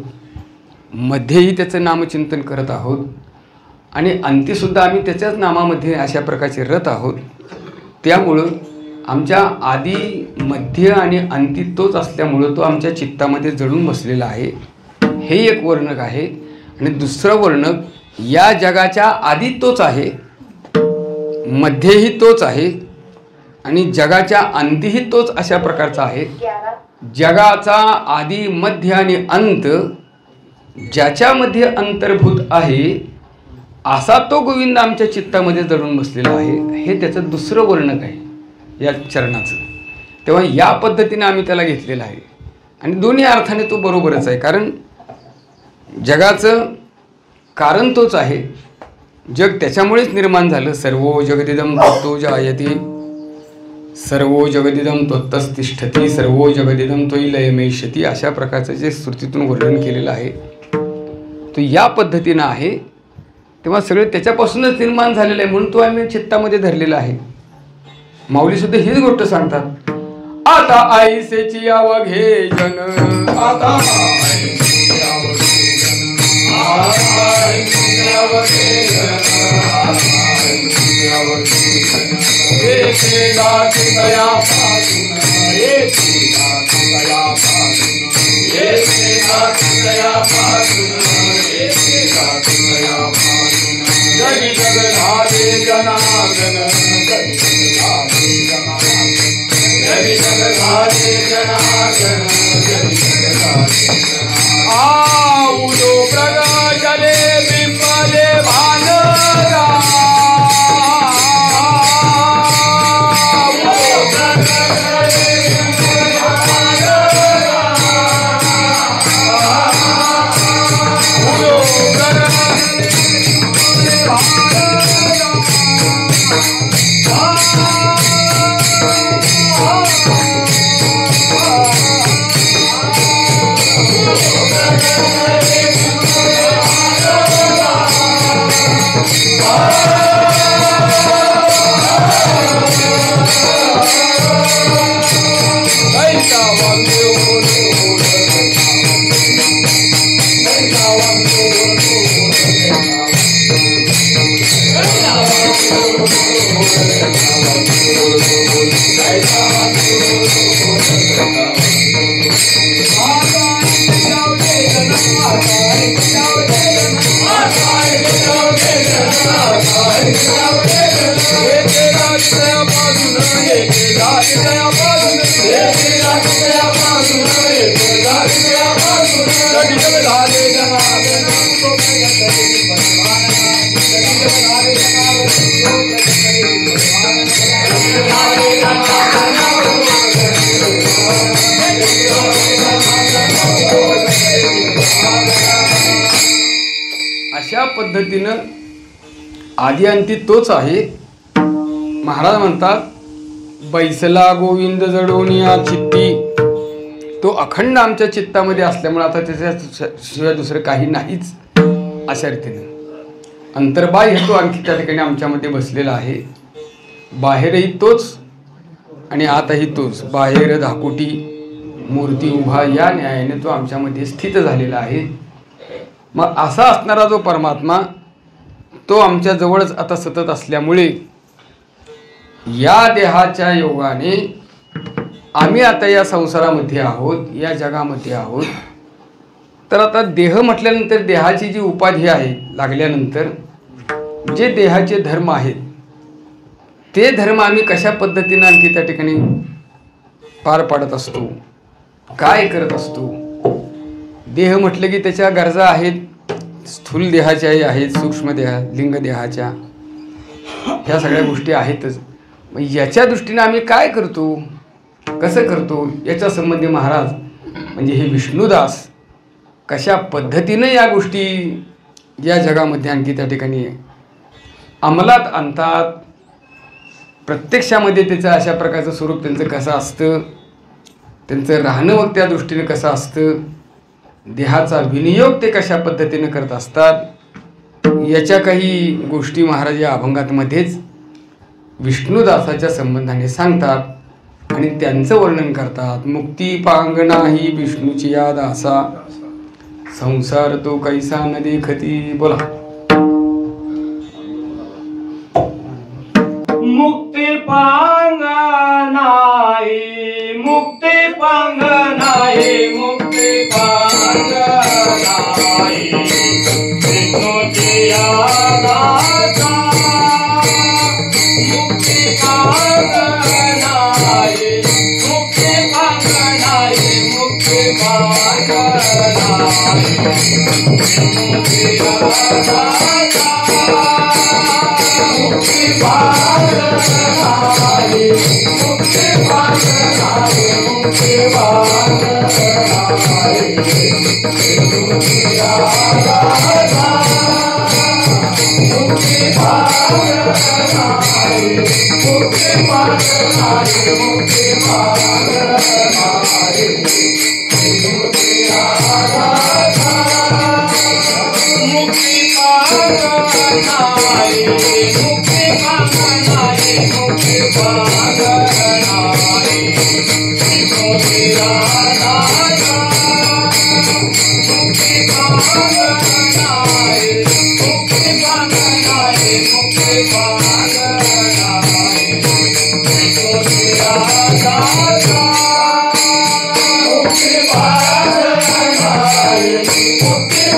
मध्येही त्याचं नामचिंतन करत आहोत आणि अंतीसुद्धा आम्ही त्याच्याच नामामध्ये अशा प्रकारचे रत आहोत. त्यामुळं आमच्या आधी, मध्य आणि अंती तोच असल्यामुळं तो आमच्या चित्तामध्ये जडून बसलेला आहे. हे एक वर्णक आहे. आणि दुसरं वर्णक, या जगाच्या आधी तोच आहे, मध्येही तोच आहे आणि जगाच्या अंतीही तोच अशा प्रकारचा आहे. जगाचा आधी, मध्य आणि अंत ज्याच्यामध्ये अंतर्भूत आहे असा तो गोविंद आमच्या चित्तामध्ये जडून बसलेला आहे. हे त्याचं दुसरं वर्णक आहे या चरणाचं. तेव्हा या पद्धतीने आम्ही त्याला घेतलेलं आहे आणि दोन्ही अर्थाने तो बरोबरच आहे. कारण जगाचं कारण तोच आहे, जग त्याच्यामुळेच निर्माण झालं. सर्वो जगदिदं तत्तो जायते, सर्वो जगदिदं त्वत्तस्तिष्ठति, सर्वो जगदिदं त्वयि लयमेष्यति. अशा प्रकारचं जे श्रुतीतून वर्णन केलेलं आहे तो या पद्धतीनं आहे. तेव्हा सगळे त्याच्यापासूनच निर्माण झालेलं आहे, म्हणून तो आम्ही चित्तामध्ये धरलेला आहे. माऊलीसुद्धा हीच गोष्ट सांगतात, आता आईसेची अवघे जन, आता येथे जाती तया पासून येथे जाती तया पासून येथे जाती तया पासून येथे जाती तया पासून जगी जगधारे जनार्दन जगी जगधारे जनार्दन जगी जगधारे जनार्दन जगी जगधारे जनार्दन आउलो प्रगटले बिंबले भानरा अशा पद्धतीनं आदि अंती तोच आहे. महाराज म्हणतात बैसला गोविंद जडोनिया चित्ती, तो अखंड आमच्या चित्तामध्ये असल्यामुळे आता त्याच्या शिवाय दुसरं काही नाहीच. अशा रीतीने अंतर्बाह्य तो आणखी त्या ठिकाणी आमच्यामध्ये बसलेला आहे. बाहेरही तोच आणि आतही तोच. बाहेर धाकुटी मूर्ती उभा या न्यायाने तो आमच्यामध्ये स्थित झालेला आहे. मग असा असणारा जो परमात्मा तो आमच्या जवळच आता सतत असल्यामुळे या देहाच्या योगाने आम्ही आता या संसारामध्ये आहोत, या जगामध्ये आहोत. तर आता देह म्हटल्यानंतर देहाची जी उपाधी आहे लागल्यानंतर जे देहाचे धर्म आहेत ते धर्म आम्ही कशा पद्धतीने आणखी त्या ठिकाणी पार पाडत असतो, काय करत असतो. देह म्हटलं की त्याच्या गरजा आहेत. स्थूल देहाच्याही आहेत, सूक्ष्म देहा लिंग देहाच्या ह्या सगळ्या गोष्टी आहेतच. मग याच्या दृष्टीने आम्ही काय करतो, कसं करतो याच्या संबंधी महाराज म्हणजे हे विष्णुदास कशा पद्धतीनं या गोष्टी या जगामध्ये आणखी त्या ठिकाणी अंमलात आणतात. प्रत्यक्षामध्ये त्याचं अशा प्रकारचं स्वरूप त्यांचं कसं असतं, त्यांचं राहणं मग त्या दृष्टीने कसं असतं, देहाचा विनियोग ते कशा पद्धतीने करत असतात, याच्या काही गोष्टी महाराज या अभंगातमध्येच विष्णुदासाच्या संबंधाने सांगतात आणि त्यांचं वर्णन करतात. मुक्ती पांगणा ही विष्णूची या दासा, संसार तो कैसा न देखती. बोला. मुक्ती पांगनाई, मुक्ती पांगनाई, मुक्ती पांगनाई, विष्णूची दासा, मुक्ती पांगनाई, मुक्ती पांगनाई, मुक्ती पांगनाई, विष्णूची दासा, मुक्ती पांगनाई, मुक्ती पांगनाई, मुक्ती पांगनाई, विष्णूची दासा, मुक्ती पांगनाई, मुक्ती पांगनाई, मुक्ती पांगनाई, विष्णूची दासा, मुक्ती पांगनाई, मुक्ती पांगनाई, मुक्ती पांगनाई, विष्णूची दासा, मुक्ती पांगनाई, मुक्ती पांगनाई, मुक्ती पांगनाई, Thank you.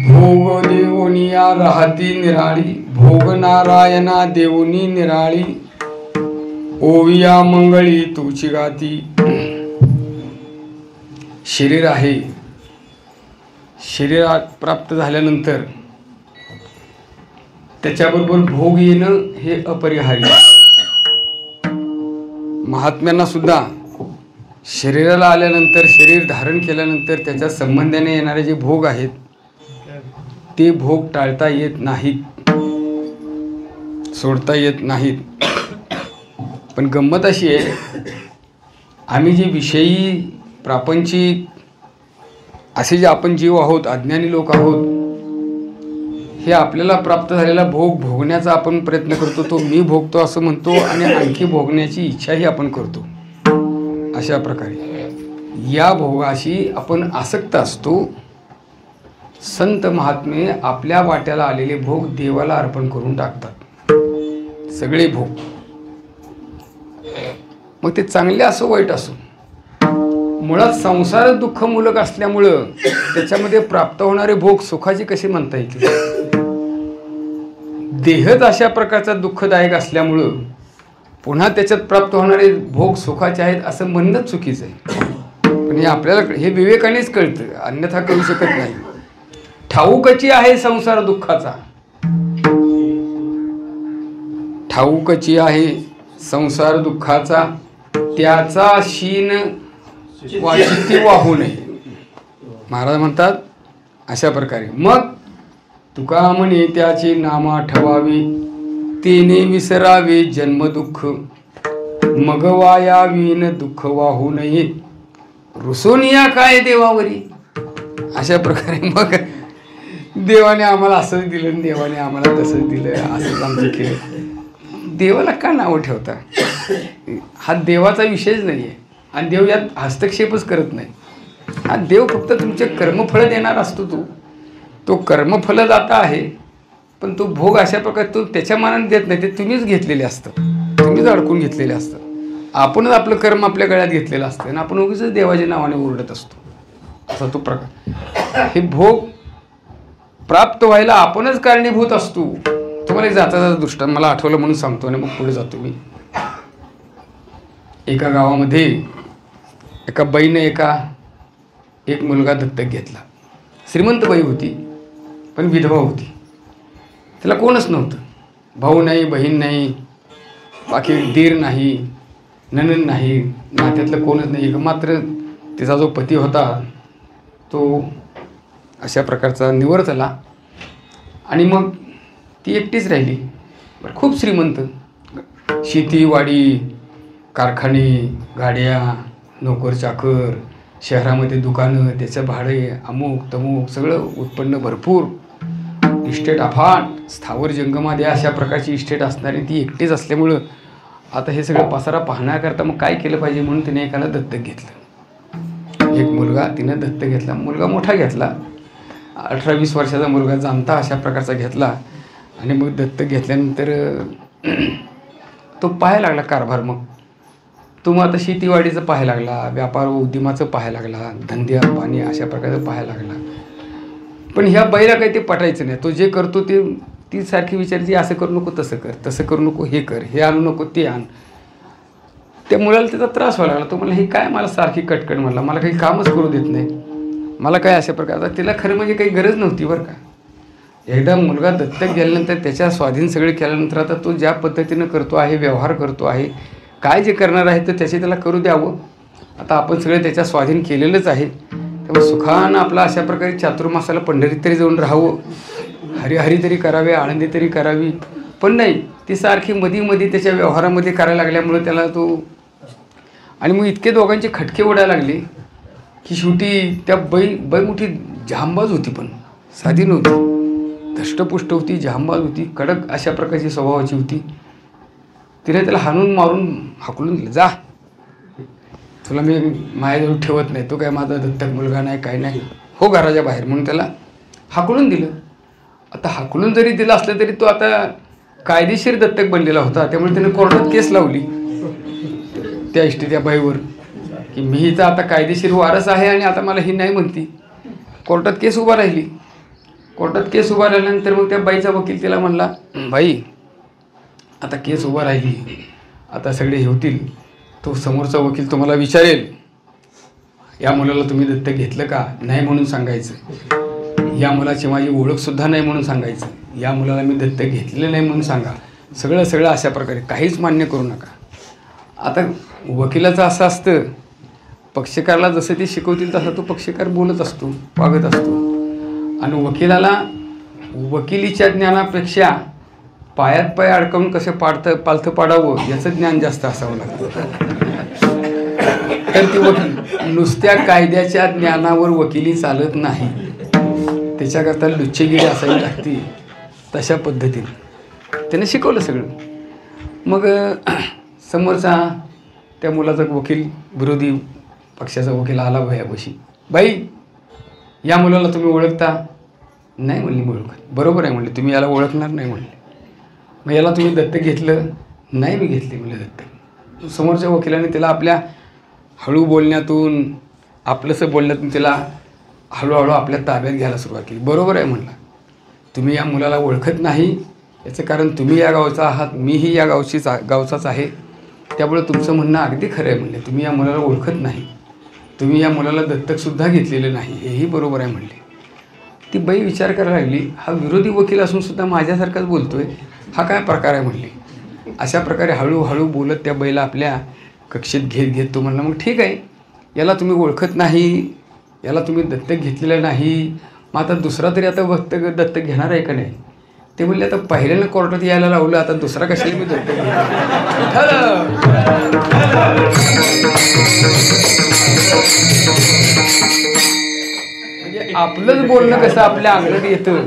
भोग देवनिया राहती निराळी, भोग नारायणा देवनी निराळी, ओविया मंगळी तुची गाती. शरीर आहे, शरीरात प्राप्त झाल्यानंतर त्याच्याबरोबर भोग येणं हे अपरिहार्य. महात्म्यांना सुद्धा शरीराला आल्यानंतर, शरीर धारण केल्यानंतर त्याच्या संबंधाने येणारे जे भोग आहेत ते भोग टाळता येत नाहीत, सोडता येत नाहीत. पण गंमत अशी आहे, आम्ही जे विषयी प्रापंचिक असे जे आपण जीव आहोत, अज्ञानी लोक आहोत, हे आपल्याला प्राप्त झालेला भोग भोगण्याचा आपण प्रयत्न करतो. तो मी भोगतो असं म्हणतो आणि आणखी भोगण्याची इच्छाही आपण करतो. अशा प्रकारे या भोगाशी आपण आसक्त असतो. संत महात्मे आपल्या वाट्याला आलेले भोग देवाला अर्पण करून टाकतात, सगळे भोग. मग ते चांगले असो वाईट असो, मुळात संसार दुःखमूलक असल्यामुळं त्याच्यामध्ये प्राप्त होणारे भोग सुखाचे कसे म्हणता येतील. देहच अशा प्रकारचा दुःखदायक असल्यामुळं पुन्हा त्याच्यात प्राप्त होणारे भोग सुखाचे आहेत असं म्हणणं चुकीचं आहे. पण हे आपल्याला हे विवेकानेच कळतं, अन्यथा कळू शकत नाही. ठाऊकची आहे संसार दुःखाचा, ठाऊकची आहे संसार दुःखाचा, त्याचा शीन वाचिती वाहू नये. महाराज म्हणतात अशा प्रकारे. मग तुका म्हणे त्याचे नाम आठवावे, तेने विसरावे जन्मदुःख, मग वायावीन दुःख वाहू नये, रुसोनिया काय देवावरी. अशा प्रकारे मग देवाने आम्हाला असंच दिलं, देवाने आम्हाला तसंच दिलं, असंच आमचं केलं. देवाला का नावं ठेवता. हा देवाचा विषयच नाही आहे आणि देव यात हस्तक्षेपच करत नाही. हा देव फक्त तुमचे कर्मफळ देणार असतो. तो कर्मफलदाता आहे, पण तो भोग अशा प्रकारे तो त्याच्या मनाने देत नाही, ते तुम्हीच घेतलेले असतं, तुम्हीच अडकून घेतलेले असतं. आपणच आपलं कर्म आपल्या गळ्यात घेतलेलं असतं आणि आपण उगीच देवाच्या नावाने ओरडत असतो. असा तो प्रकार. हे भोग प्राप्त व्हायला आपणच कारणीभूत असतो. तुम्हाला एक जाता दृष्टांत मला आठवलं म्हणून सांगतो आणि मग पुढे जातो मी. एका गावामध्ये एका बाईने एक मुलगा दत्तक घेतला. श्रीमंत बाई होती, पण विधवा होती. त्याला कोणच नव्हतं, भाऊ नाही, बहीण नाही, बाकी दीर नाही, नणंद नाही, नात्यातलं कोणच नाही. मात्र तिचा जो पती होता तो अशा प्रकारचा निवर झाला आणि मग ती एकटीच राहिली. पण खूप श्रीमंत, शेती, वाडी, कारखाने, गाड्या, नोकर चाकर, शहरामध्ये दुकानं, त्याचं भाडे, अमुक तमुक सगळं उत्पन्न भरपूर, इस्टेट अफाट, स्थावर जंगमादे अशा प्रकारची इस्टेट असणारी ती एकटीच असल्यामुळं आता हे सगळं पसारा पाहण्याकरता मग काय केलं पाहिजे म्हणून तिने एकाला दत्तक घेतलं. एक मुलगा तिनं दत्तक घेतला. मुलगा मोठा घेतला, 18-20 वर्षाचा मुलगा, जाणता अशा प्रकारचा घेतला. आणि मग दत्तक घेतल्यानंतर तो पाहायला लागला कारभार. मग तो मग आता शेतीवाडीचं पाहायला लागला, व्यापार उद्यमाचं पाहायला लागला, धंदे पाणी अशा प्रकारचं पाहायला लागला. पण ह्या बाईला काही ते पटायचं नाही. तो जे करतो ते ती सारखी विचारायची असं करू नको तसं कर, तसं करू नको हे कर, हे आणू नको ते आण. त्या मुलाला त्याचा त्रास व्हायला लागला. तो म्हणला हे काय मला सारखी कटकट, म्हणला मला काही कामच करू देत नाही, मला काय अशा प्रकारचा. तिला खरं म्हणजे काही गरज नव्हती बरं का. एकदा मुलगा दत्तक गेल्यानंतर त्याच्या स्वाधीन सगळे केल्यानंतर आता तो ज्या पद्धतीनं करतो आहे, व्यवहार करतो आहे, काय जे करणार आहे तर त्याचे त्याला करू द्यावं. आता आपण सगळे त्याच्या स्वाधीन केलेलंच आहे. त्यामुळे सुखानं आपला अशा प्रकारे चातुर्मासाला पंढरीत तरी जाऊन राहावं, हरिहरी तरी करावे, आळंदी तरी करावी. पण नाही, ती सारखी मधी त्याच्या व्यवहारामध्ये करायला लागल्यामुळे त्याला तो, आणि मग इतके दोघांचे खटके ओढायला लागले की शेवटी त्या बाई मोठी जांबाज होती, पण साधी नव्हती, धष्टपुष्ट होती, जांबाज होती, कडक अशा प्रकारची स्वभावाची होती. तिने त्याला हाणून मारून हाकलून दिलं, जा तुला मी माझ्याजवळ ठेवत नाही, तो काय माझा दत्तक मुलगा नाही, काय नाही, हो घराच्या बाहेर, म्हणून त्याला हाकलून दिलं. आता हाकलून जरी दिलं असलं तरी तो आता कायदेशीर दत्तक बनलेला होता. त्यामुळे त्याने कोर्टात केस लावली त्या त्या बाईवर की मी हिचा आता कायदेशीर वारस आहे आणि आता मला ही नाही म्हणती. कोर्टात केस उभा राहिली. कोर्टात केस उभा राहिल्यानंतर मग त्या बाईचा वकील तिला म्हणला, बाई आता केस उभा राहिली, आता सगळे हे होतील, तो समोरचा वकील तुम्हाला विचारेल या मुलाला तुम्ही दत्तक घेतलं का, नाही म्हणून सांगायचं, या मुलाची माझी ओळखसुद्धा नाही म्हणून सांगायचं, या मुलाला मी दत्तक घेतलेलं नाही म्हणून सांगा, सगळं अशा प्रकारे, काहीच मान्य करू नका. आता वकिलाचं असं असतं, पक्षकारला जसं ते शिकवतील तसा तो पक्षकार बोलत असतो, वागत असतो. आणि वकिलाला वकिलीच्या ज्ञानापेक्षा पायात पाय अडकवून कसं पालथं पाडावं याचं ज्ञान जास्त असावं लागतं. तर ती वकील नुसत्या कायद्याच्या ज्ञानावर वकिली चालत नाही, त्याच्याकरता लुच्चेगिरी असावी लागते. तशा पद्धतीने त्याने शिकवलं सगळं. मग समोरचा त्या मुलाचा वकील, विरोधी पक्षाचा वकील आला भयापाशी, बाई या मुलाला तुम्ही ओळखता? नाही म्हणली, मी ओळखत. बरोबर आहे म्हणले, तुम्ही याला ओळखणार नाही म्हणले. मग याला तुम्ही दत्तक घेतलं? नाही मी घेतले म्हणले दत्तक. समोरच्या वकिलाने त्याला आपल्या हळू बोलण्यातून, आपलंसं बोलण्यातून त्याला हळूहळू आपल्या ताब्यात घ्यायला सुरुवात केली. बरोबर आहे म्हणला, तुम्ही या मुलाला ओळखत नाही याचं कारण तुम्ही या गावचा आहात, मीही या गावचाच आहे, त्यामुळे तुमचं म्हणणं अगदी खरं आहे म्हणले. तुम्ही या मुलाला ओळखत नाही, तुम्ही या मुलाला दत्तकसुद्धा घेतलेलं नाही, हेही बरोबर आहे म्हणले. ती बाई विचार करायला लागली, हा विरोधी वकील असूनसुद्धा माझ्यासारखाच बोलतोय, हा काय प्रकार आहे म्हणली. अशा प्रकारे हळूहळू बोलत त्या बाईला आपल्या कक्षेत घेत तो म्हणला, मग ठीक आहे, याला तुम्ही ओळखत नाही, याला तुम्ही दत्तक घेतलेलं नाही, मग आता दुसरा तरी आता दत्तक घेणार आहे का नाही? ते म्हणले, आता पहिल्यानं कोर्टात यायला लावलं, आता दुसरा कशाला मी दत्तक म्हणजे आपलंच बोलणं कसं आपल्या अंगलट येतं,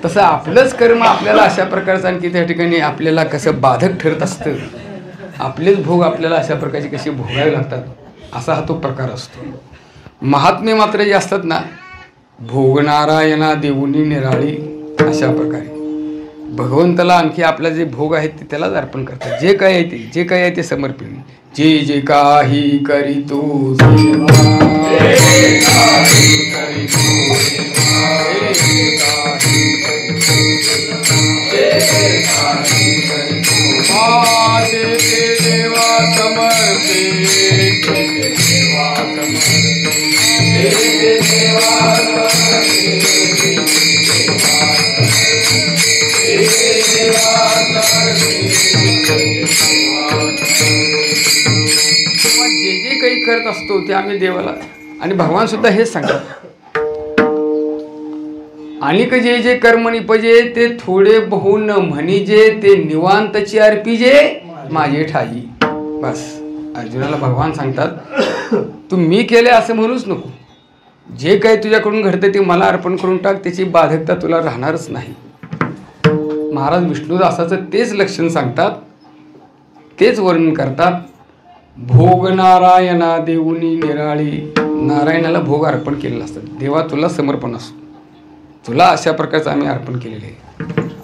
तसं आपलंच कर्म आपल्याला अशा प्रकारचं आणखी त्या ठिकाणी आपल्याला कसं बाधक ठरत असतं. आपलेच भोग आपल्याला अशा प्रकारचे कसे भोगावे लागतात, असा हा तो प्रकार असतो. महात्मे मात्र जे असतात ना, भोगनारायणा देऊनी निराळी, अशा प्रकारे भगवंताला आणखी आपला जे भोग आहेत ते त्यालाच अर्पण करतात. जे काय आहे ते समर्पण. जे जे काही करीतो देवा समर्पे, जे काही करत असतो ते आम्ही देवाला, आणि भगवान सुद्धा हेच सांगतात, आणि जे जे कर्म निपजे ते थोडे बहु न म्हणिजे, ते निवांतची अर्पिजे माझे ठाई. बस अर्जुनाला भगवान सांगतात, तू मी केले असं म्हणूच नको, जे काही तुझ्याकडून घडतं ते मला अर्पण करून टाक, त्याची बाधकता तुला राहणारच नाही. महाराज विष्णुदासाचं तेच लक्षण सांगतात, तेच वर्णन करतात. भोग नारायणा देऊनी निराळी, नारायणाला भोग अर्पण केलेलं असतं. देवा तुला समर्पण असो, तुला अशा प्रकारचं आम्ही अर्पण केलेलं आहे.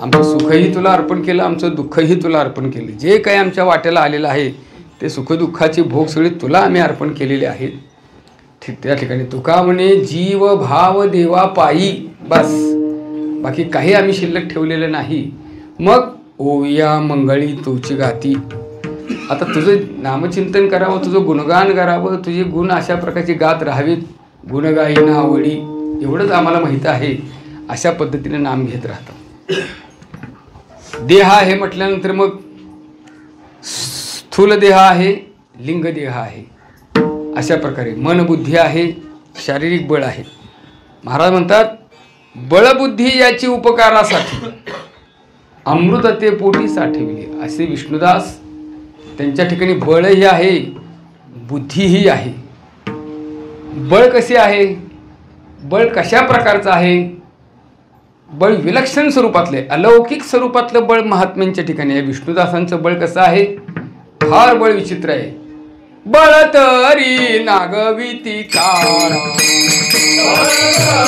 आमचं सुखही तुला अर्पण केलं, आमचं दुःखही तुला अर्पण केलं. जे काही आमच्या वाट्याला आलेलं आहे ते सुखदुःखाची भोग सगळी तुला आम्ही अर्पण केलेले आहेत. ठीक त्या ठिकाणी तुका म्हणे जीव भाव देवा पायी. बस बाकी काही आम्ही शिल्लक ठेवलेलं नाही. मग ओविया मंगळी तोची गाती. आता तुझं नामचिंतन करावं, तुझं गुणगान करावं, तुझे गुण अशा प्रकारची गात राहावीत. गुणगायीना आवडी एवढंच आम्हाला माहीत आहे. अशा पद्धतीने नाम घेत राहतात. देह आहे म्हटल्यानंतर मग स्थूल देह आहे, लिंग देह आहे. अशा प्रकारे मन बुद्धी आहे, शारीरिक बळ आहे. महाराज म्हणतात बळबुद्धी याची उपकारासाठी अमृत ते पोटी साठविले. असे विष्णुदास त्यांच्या ठिकाणी बळही आहे, बुद्धीही आहे. बळ कसे आहे, बळ कशा प्रकारचं आहे? बळ विलक्षण स्वरूपातले, अलौकिक स्वरूपातलं बळ महात्म्यांच्या ठिकाणी आहे. विष्णुदासांचं बळ कसं आहे? फार बळ विचित्र आहे. बळ तरी नागविती काळा,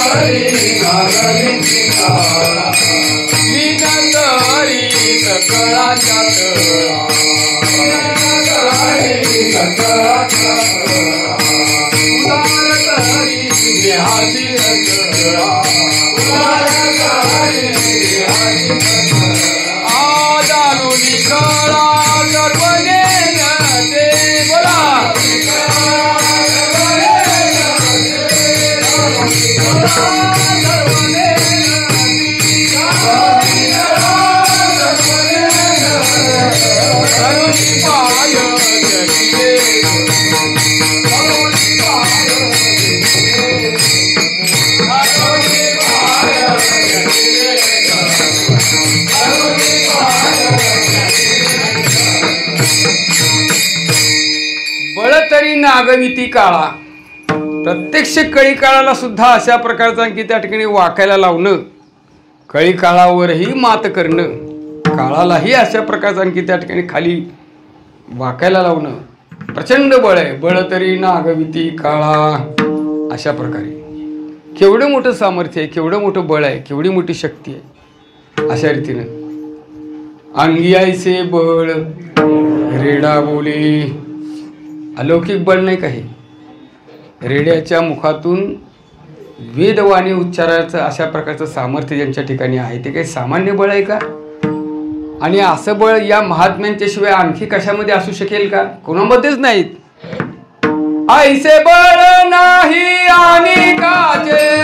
तरी सकळाच्या आदानुनी कळा सर्वनेन ते बोला बळतरी नागविती काळा. प्रत्यक्ष कळी काळाला सुद्धा अशा प्रकारचा आणखी त्या ठिकाणी वाकायला लावणं, कळी काळावरही मात करणं, काळालाही अशा प्रकारचा आणखी त्या ठिकाणी खाली वाकायला लावणं प्रचंड बळ आहे. बळतरी नागविती काळा. अशा प्रकारे केवढं मोठं सामर्थ्य आहे, केवढं मोठं बळ आहे, केवढी मोठी शक्ती आहे. अशा रीतीनं अंगी आयसे बळ रेडा बोले. अलौकिक बळ नाही काही. रेड्याच्या मुखातून वेदवाणी उच्चाराचं अशा प्रकारचं सामर्थ्य ज्यांच्या ठिकाणी आहे ते काही सामान्य बळ आहे का? आणि असं बळ या महात्म्यांच्या शिवाय आणखी कशामध्ये असू शकेल का? कोणामध्येच नाहीत. ऐसे बळ नाही आणि काचे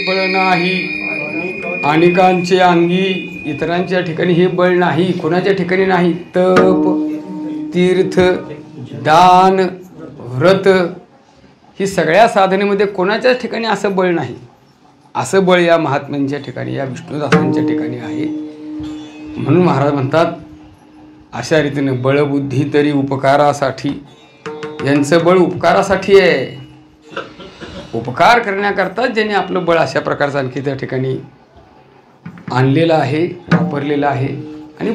बळ नाही अनेकांचे अंगी, इतरांच्या ठिकाणी हे बळ नाही. कोणाच्या ठिकाणी नाही? तप, तीर्थ, दान, व्रत ही सगळ्या साधनेमध्ये कोणाच्याच ठिकाणी असं बळ नाही. असं बळ या महात्म्यांच्या ठिकाणी, या विष्णुदासांच्या ठिकाणी आहे. म्हणून महाराज म्हणतात अशा रीतीने बळबुद्धी तरी उपकारासाठी. यांचं बळ उपकारासाठी आहे. उपकार करण्याकरता ज्याने आपलं बळ अशा प्रकारचं आणखी त्या ठिकाणी आणलेलं आहे, वापरलेलं आहे. आणि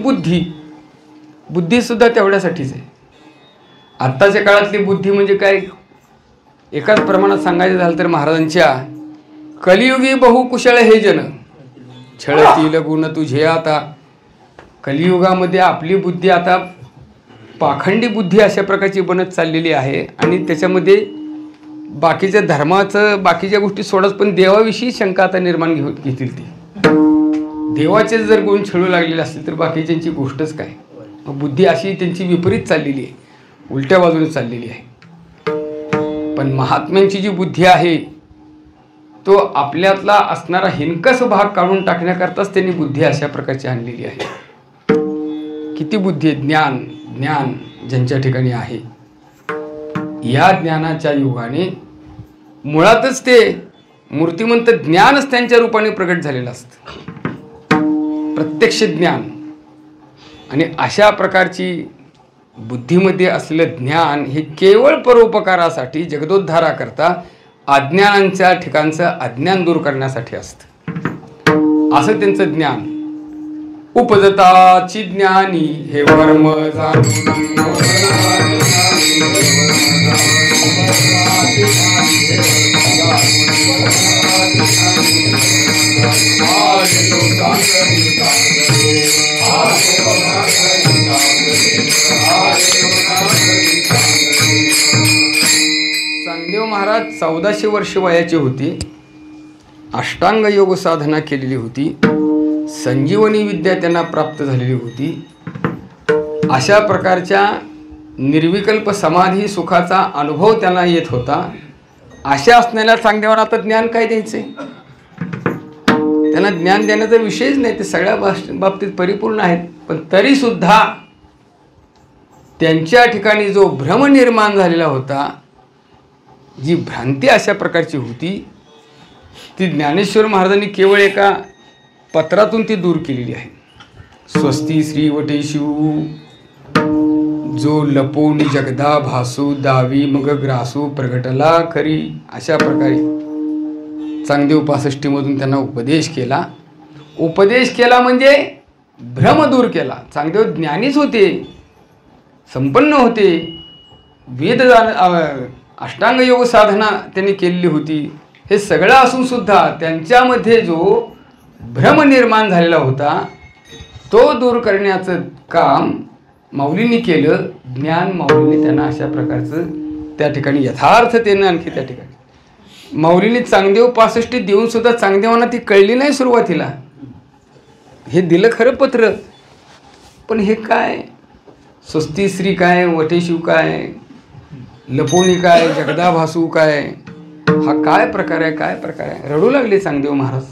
बुद्धीसुद्धा तेवढ्यासाठीच आहे. आत्ताच्या काळातली बुद्धी म्हणजे काय? एकाच प्रमाणात सांगायचं झालं तर महाराजांच्या कलियुगी बहुकुशळ हे जन छळतील गुण तुझे. आता कलियुगामध्ये आपली बुद्धी आता पाखंडी बुद्धी अशा प्रकारची बनत चाललेली आहे. आणि त्याच्यामध्ये बाकीच्या धर्माचं, बाकीच्या गोष्टी सोडत, पण देवाविषयी शंका आता निर्माण घेतील. ती देवाचे जर गुण छळू लागलेले असतील तर बाकीच्यांची गोष्टच काय. बुद्धी अशी त्यांची विपरीत चाललेली आहे, उलट्या बाजूने चाललेली आहे. पण महात्म्यांची जी बुद्धी आहे तो आपल्यातला असणारा हिनकस भाग काढून टाकण्याकरताच त्यांनी बुद्धी अशा प्रकारची आणलेली आहे. किती बुद्धी, ज्ञान ज्यांच्या ठिकाणी आहे. या ज्ञानाच्या युगाने मुळातच ते मूर्तिमंत ज्ञानच त्यांच्या रूपाने प्रगट झालेलं असतं, प्रत्यक्ष ज्ञान. आणि अशा प्रकारची बुद्धीमध्ये असलेलं ज्ञान हे केवळ परोपकारासाठी, जगदोद्धाराकरता, अज्ञानांच्या ठिकाणचं अज्ञान दूर करण्यासाठी असतं. असं त्यांचं ज्ञान. उपजताची ज्ञानी हे वर्म जाणून चांगदेव महाराज 1400 वर्ष वयाचे होते. अष्टांग योग साधना केलेली होती. संजीवनी विद्या त्यांना प्राप्त झालेली होती. अशा प्रकारच्या निर्विकल्प समाधी सुखाचा अनुभव त्यांना येत होता. अशा असणाऱ्या चांगदेवांना आता ज्ञान काय द्यायचे? त्यांना ज्ञान देण्याचा विषयच नाही. ते सगळ्या बाबतीत परिपूर्ण आहेत. पण तरीसुद्धा त्यांच्या ठिकाणी जो भ्रम निर्माण झालेला होता, जी भ्रांती अशा प्रकारची होती, ती ज्ञानेश्वर महाराजांनी केवळ एका पत्रातून ती दूर केलेली आहे. स्वस्ती श्री वटेशू जो लपोनी जगदा भासू दावी मग ग्रासू प्रगटला खरी. अशा प्रकारे चांगदेव 65 मधून त्यांना उपदेश केला. उपदेश केला म्हणजे भ्रम दूर केला. चांगदेव ज्ञानीच होते, संपन्न होते. वेद अष्टांग योग साधना त्यांनी केलेली होती. हे सगळं असून सुद्धा त्यांच्यामध्ये जो भ्रम निर्माण झालेला होता तो दूर करण्याचं काम माऊलींनी केलं. ज्ञान माऊलींनी त्यांना अशा प्रकारचं त्या ठिकाणी यथार्थतेनं आणखी त्या ठिकाणी माऊलींनी चांगदेव 65 देऊन सुद्धा चांगदेवांना ती कळली नाही सुरुवातीला. हे दिलं खरं पत्र, पण हे काय स्वस्ती श्री काय, वटेशिव काय, लपोनी काय, जगदा भासू काय, हा काय प्रकार आहे, काय प्रकार आहे. रडू लागले चांगदेव महाराज.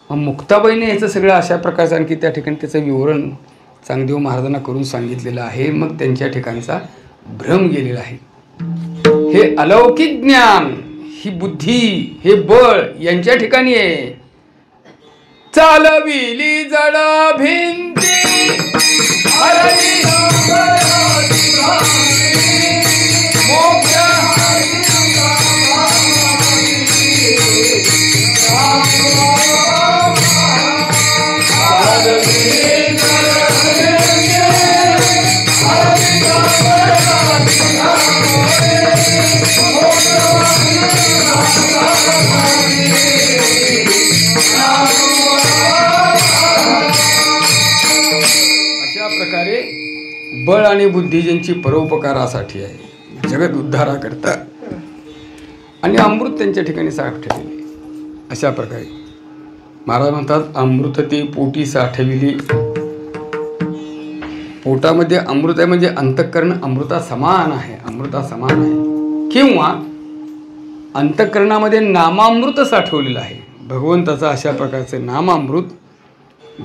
मग मुक्ताबाईने याचं सगळं अशा प्रकारचं आणखी त्या ठिकाणी त्याचं विवरण चांगदेव महाराजांना करून सांगितलेलं आहे. मग त्यांच्या ठिकाणचा भ्रम गेलेला आहे. हे अलौकिक ज्ञान, ही बुद्धी, हे बळ यांच्या ठिकाणी आहे. चालविली जड भिंती बळ आणि बुद्धी ज्यांची परोपकारासाठी आहे, जगत उद्धाराकरता, आणि अमृत त्यांच्या ठिकाणी साठवलेले. अशा प्रकारे महाराज म्हणतात, अमृत ते पोटी साठविली. पोटामध्ये अमृत आहे म्हणजे अंतःकरण अमृता समान आहे, अमृता समान आहे. किंवा अंतःकरणामध्ये नामामृत साठवलेलं आहे, भगवंताचं अशा प्रकारचं नामामृत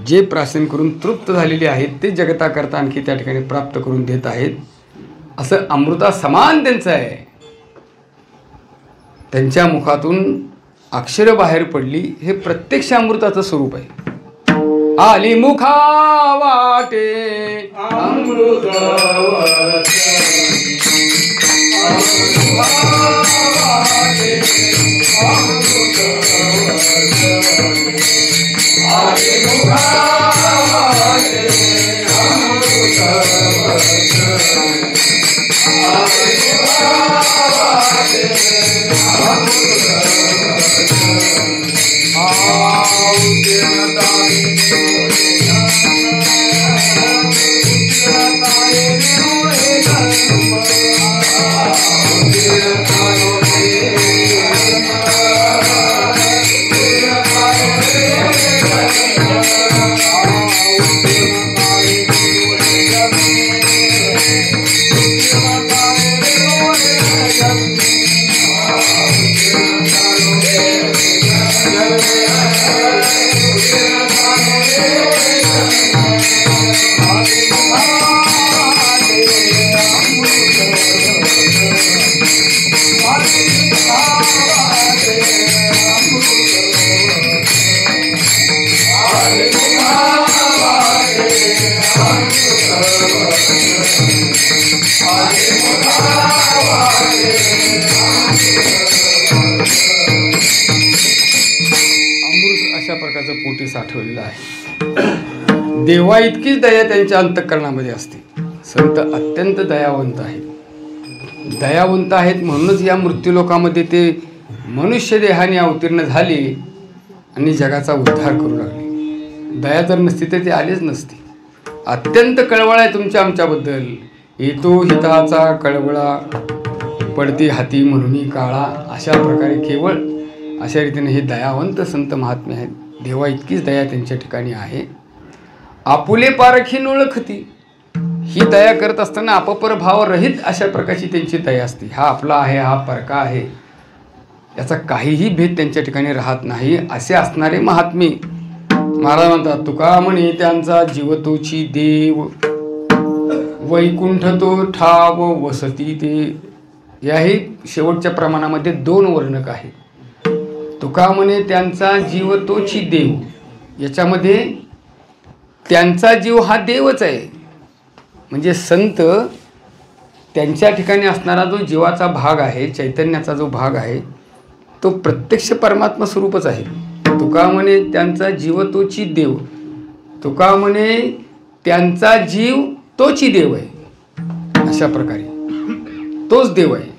जे प्राशन करून तृप्त झालेले आहेत ते जगताकरता आणखी त्या ठिकाणी प्राप्त करून देत आहेत. असं अमृता समान त्यांचं आहे. त्यांच्या मुखातून अक्षर बाहेर पडली, हे प्रत्यक्ष अमृताचं स्वरूप आहे. आली मुखा वाटे अमृत देवाचं पोटी साठवलेलं आहे. देवा इतकीच दया त्यांच्या अंतःकरणामध्ये असते. संत अत्यंत दयावंत आहेत. दयावंत आहेत म्हणूनच या मृत्यूलोकामध्ये ते मनुष्य देहाने अवतीर्ण झाले आणि जगाचा उद्धार करू लागले. दया जर नसती तर ते आलेच नसते. अत्यंत कळवळ आहे तुमच्या आमच्याबद्दल. येतो हिताचा कळवळा, पडते हाती म्हणून काळा. अशा प्रकारे केवळ अशा रीतीने हे दयावंत संत महात्मे आहेत. देवा इतकीच दया त्यांच्या ठिकाणी आहे. आपुले पारखी ओळखती, ही दया करत असताना अपपर भाव रहित अशा प्रकारची त्यांची दया असते. हा आपला आहे, हा परका आहे, याचा काहीही भेद त्यांच्या ठिकाणी राहत नाही. असे असणारे महात्मे महाराज म्हणतात, तुका म्हणे त्यांचा जीव तोची देव, वैकुंठ तो ठाव वसती ते. याही शेवटच्या प्रमाणामध्ये 2 वर्णक आहे. तुका म्हणे त्यांचा जीव तोची देव, याच्यामध्ये त्यांचा जीव हा देवच आहे. म्हणजे संत त्यांच्या ठिकाणी असणारा जो जीवाचा भाग आहे, चैतन्याचा जो भाग आहे, तो प्रत्यक्ष परमात्मा स्वरूपच आहे. तुका म्हणे त्यांचा जीव तोची देव, तुका म्हणे त्यांचा जीव तोची देव आहे. अशा प्रकारे तोच देव आहे.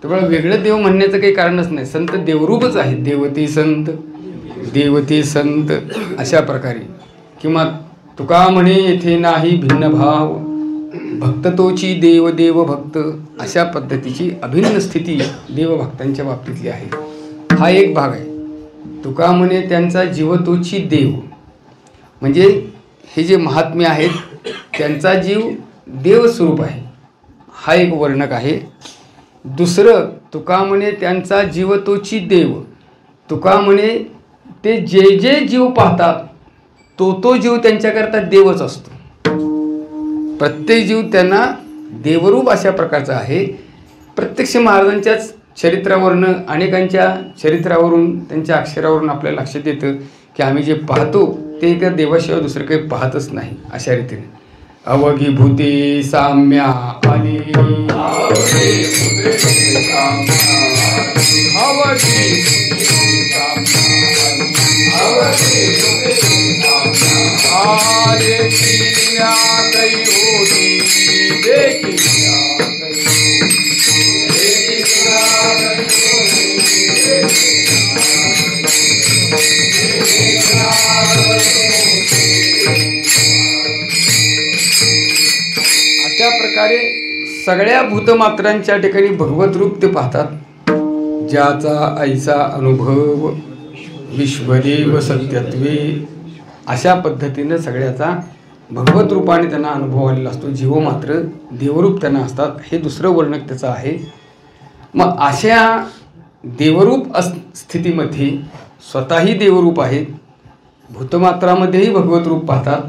त्यामुळे वेगळं देव म्हणण्याचं काही कारणच नाही. संत देवरूपच आहे. देवते संत, देवते संत अशा प्रकारे. किंवा तुका म्हणे येथे नाही भिन्न भाव, भक्त तोची देव देव भक्त. अशा पद्धतीची अभिन्न स्थिती देवभक्तांच्या बाबतीतली आहे. हा एक भाग आहे. तुका म्हणे त्यांचा जीव तोची देव, म्हणजे हे जे महात्मे आहेत त्यांचा जीव देवस्वरूप आहे. हा एक वर्णक आहे. दुसरं, तुका म्हणे त्यांचा जीव तोची देव, तुका म्हणे ते जे जे जीव पाहतात तो जीव त्यांच्याकरता देवच असतो. प्रत्येक जीव त्यांना देवरूप अशा प्रकारचा आहे. प्रत्यक्ष महाराजांच्याच चरित्रावरनं, अनेकांच्या चरित्रावरून, त्यांच्या अक्षरावरून आपल्याला लक्षात येतं की आम्ही जे पाहतो ते एका देवाशिवाय दुसरं काही पाहतच नाही. अशा रीतीने अवघीभूते साम्या आली, अशा प्रकारे सगळ्या भूतमात्रांच्या ठिकाणी भगवत रूप ते पाहतात. ज्याचा ऐसा अनुभव विश्वदेव सत्यत्वे. अशा पद्धतीनं सगळ्याचा भगवत रूपाने त्यांना अनुभव आलेला असतो. जीव मात्र देवरूप त्यांना असतात. हे दुसरं वर्णक त्याचं आहे. मग अशा देवरूप स्थितीमध्ये स्वतःही देवरूप आहेत, भूतमात्रामध्येही भगवत रूप पाहतात.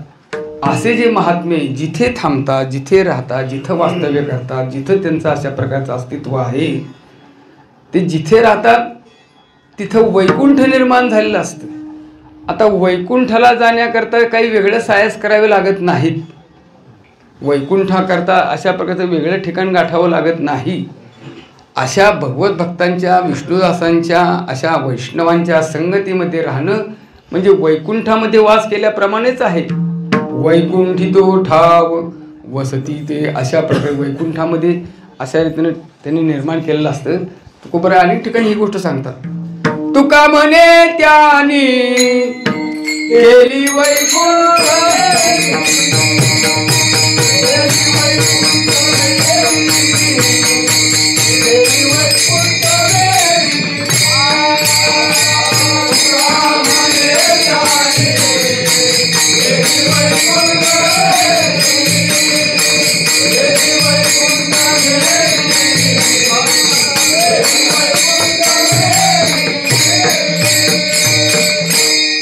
असे जे महात्मे जिथे थांबतात, जिथे राहतात, जिथं वास्तव्य करतात, जिथं त्यांचं अशा प्रकारचं अस्तित्व आहे, ते जिथे राहतात तिथं वैकुंठ निर्माण झालेलं असतं. आता वैकुंठाला जाण्याकरता काही वेगळं सायस करावे लागत नाहीत. वैकुंठाकरता अशा प्रकारचं वेगळं ठिकाण गाठावं लागत नाही. अशा भगवत भक्तांच्या, विष्णुदासांच्या, अशा वैष्णवांच्या संगतीमध्ये राहणं म्हणजे वैकुंठामध्ये वास केल्याप्रमाणेच आहे. वैकुंठी तो ठाव वसती ते. अशा प्रकारे वैकुंठामध्ये अशा रीतीने त्यांनी निर्माण केलेलं असतं. तुकोबरा अनेक ठिकाणी ही गोष्ट सांगतात. तुका म्हणे त्यानी केली वैकुंठ,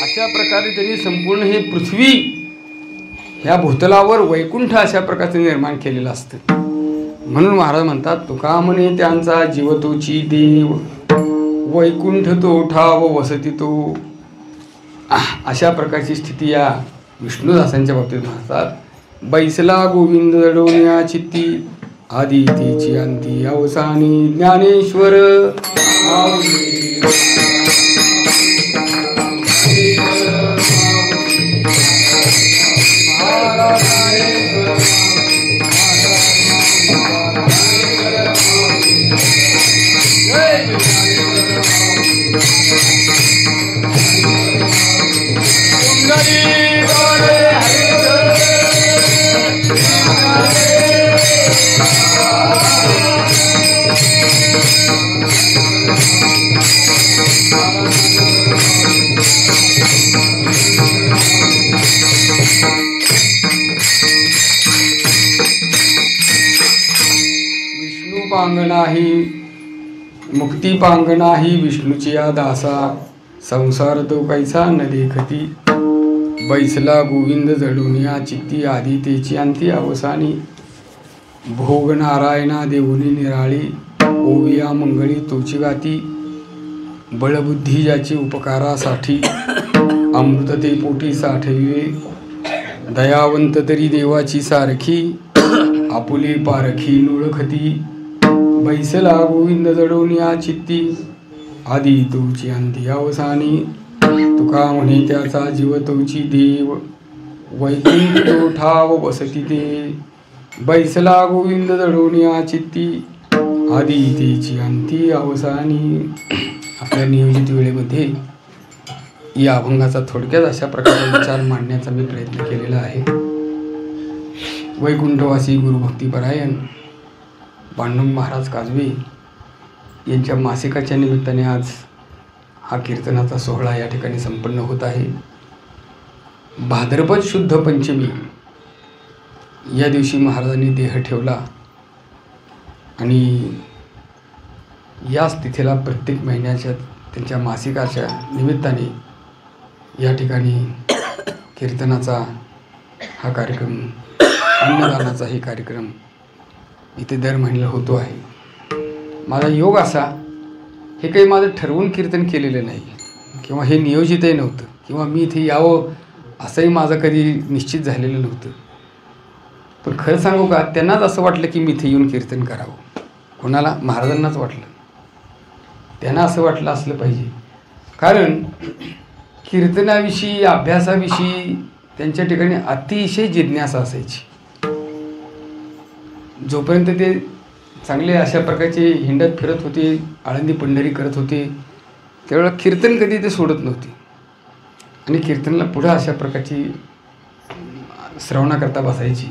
अशा प्रकारे त्यांनी संपूर्ण हे पृथ्वी, ह्या भूतलावर वैकुंठ अशा प्रकारचं निर्माण केलेलं असतं. म्हणून महाराज म्हणतात, तुका म्हणे त्यांचा जीव तोची देव, वैकुंठ तो ठाव वसती तो. अशा प्रकारची स्थिती या विष्णुदासांच्या बाबतीत म्हणतात. बैसला गोविंद जडवण्या चित्ती, आदी तिची अंती अवसानी ज्ञानेश्वर. Hare विष्णू पांगणाही मुक्ती पांगणाही विष्णूची या दासा संसार तो कैसा न देखती बैसला गोविंद जडून या चित्ती आधी तेची अंती अवसानी भोग नारायणा देऊनी निराळी ओविया मंगळी तोची गाती बळबुद्धी ज्याची उपकारासाठी अमृत ते पोटी साठविले दयावंत तरी देवाची सारखी आपुले पारखी नुळखती बैसला गोविंद जडून या चित्ती आधी तोची अंती अवसानी तुका म्हणे त्याचा जीव तोची देव वैकुंठ तो ठाव बसती ते बैसला गोविंद जडून या चित्ती आधी तेची अंती अवसानी. आपल्या नियोजित वेळेमध्ये या अभंगाचा थोडक्यात अशा प्रकारे विचार मांडण्याचा मी प्रयत्न केलेला आहे. वैकुंठवासी गुरुभक्तीपरायण पांडुरंग महाराज काजवे यांच्या मासिकाच्या निमित्ताने आज हा कीर्तनाचा सोहळा या ठिकाणी संपन्न होत आहे. भाद्रपद शुद्ध पंचमी या दिवशी महाराजांनी देह ठेवला आणि याच तिथीला प्रत्येक महिन्याच्या त्यांच्या मासिकाच्या निमित्ताने या ठिकाणी कीर्तनाचा हा कार्यक्रम, अन्नदानाचाही कार्यक्रम इथे दर महिन्याला होतो आहे. माझा योग असा, हे काही माझं ठरवून कीर्तन केलेलं नाही किंवा हे नियोजितही नव्हतं किंवा मी इथे यावं असंही माझं कधी निश्चित झालेलं नव्हतं. पण खरं सांगू का, त्यांनाच असं वाटलं की मी इथे येऊन कीर्तन करावं. कोणाला? महाराजांनाच वाटलं. त्यांना असं वाटलं असलं पाहिजे, कारण कीर्तनाविषयी, अभ्यासाविषयी त्यांच्या ठिकाणी अतिशय जिज्ञासा असायची. जोपर्यंत ते चांगले अशा प्रकारचे हिंडत फिरत होते, आळंदी पंढरी करत होते, त्यावेळेला कीर्तन कधी ते सोडत नव्हते आणि कीर्तनाला पुढं अशा प्रकारची श्रवणाकरता बसायची.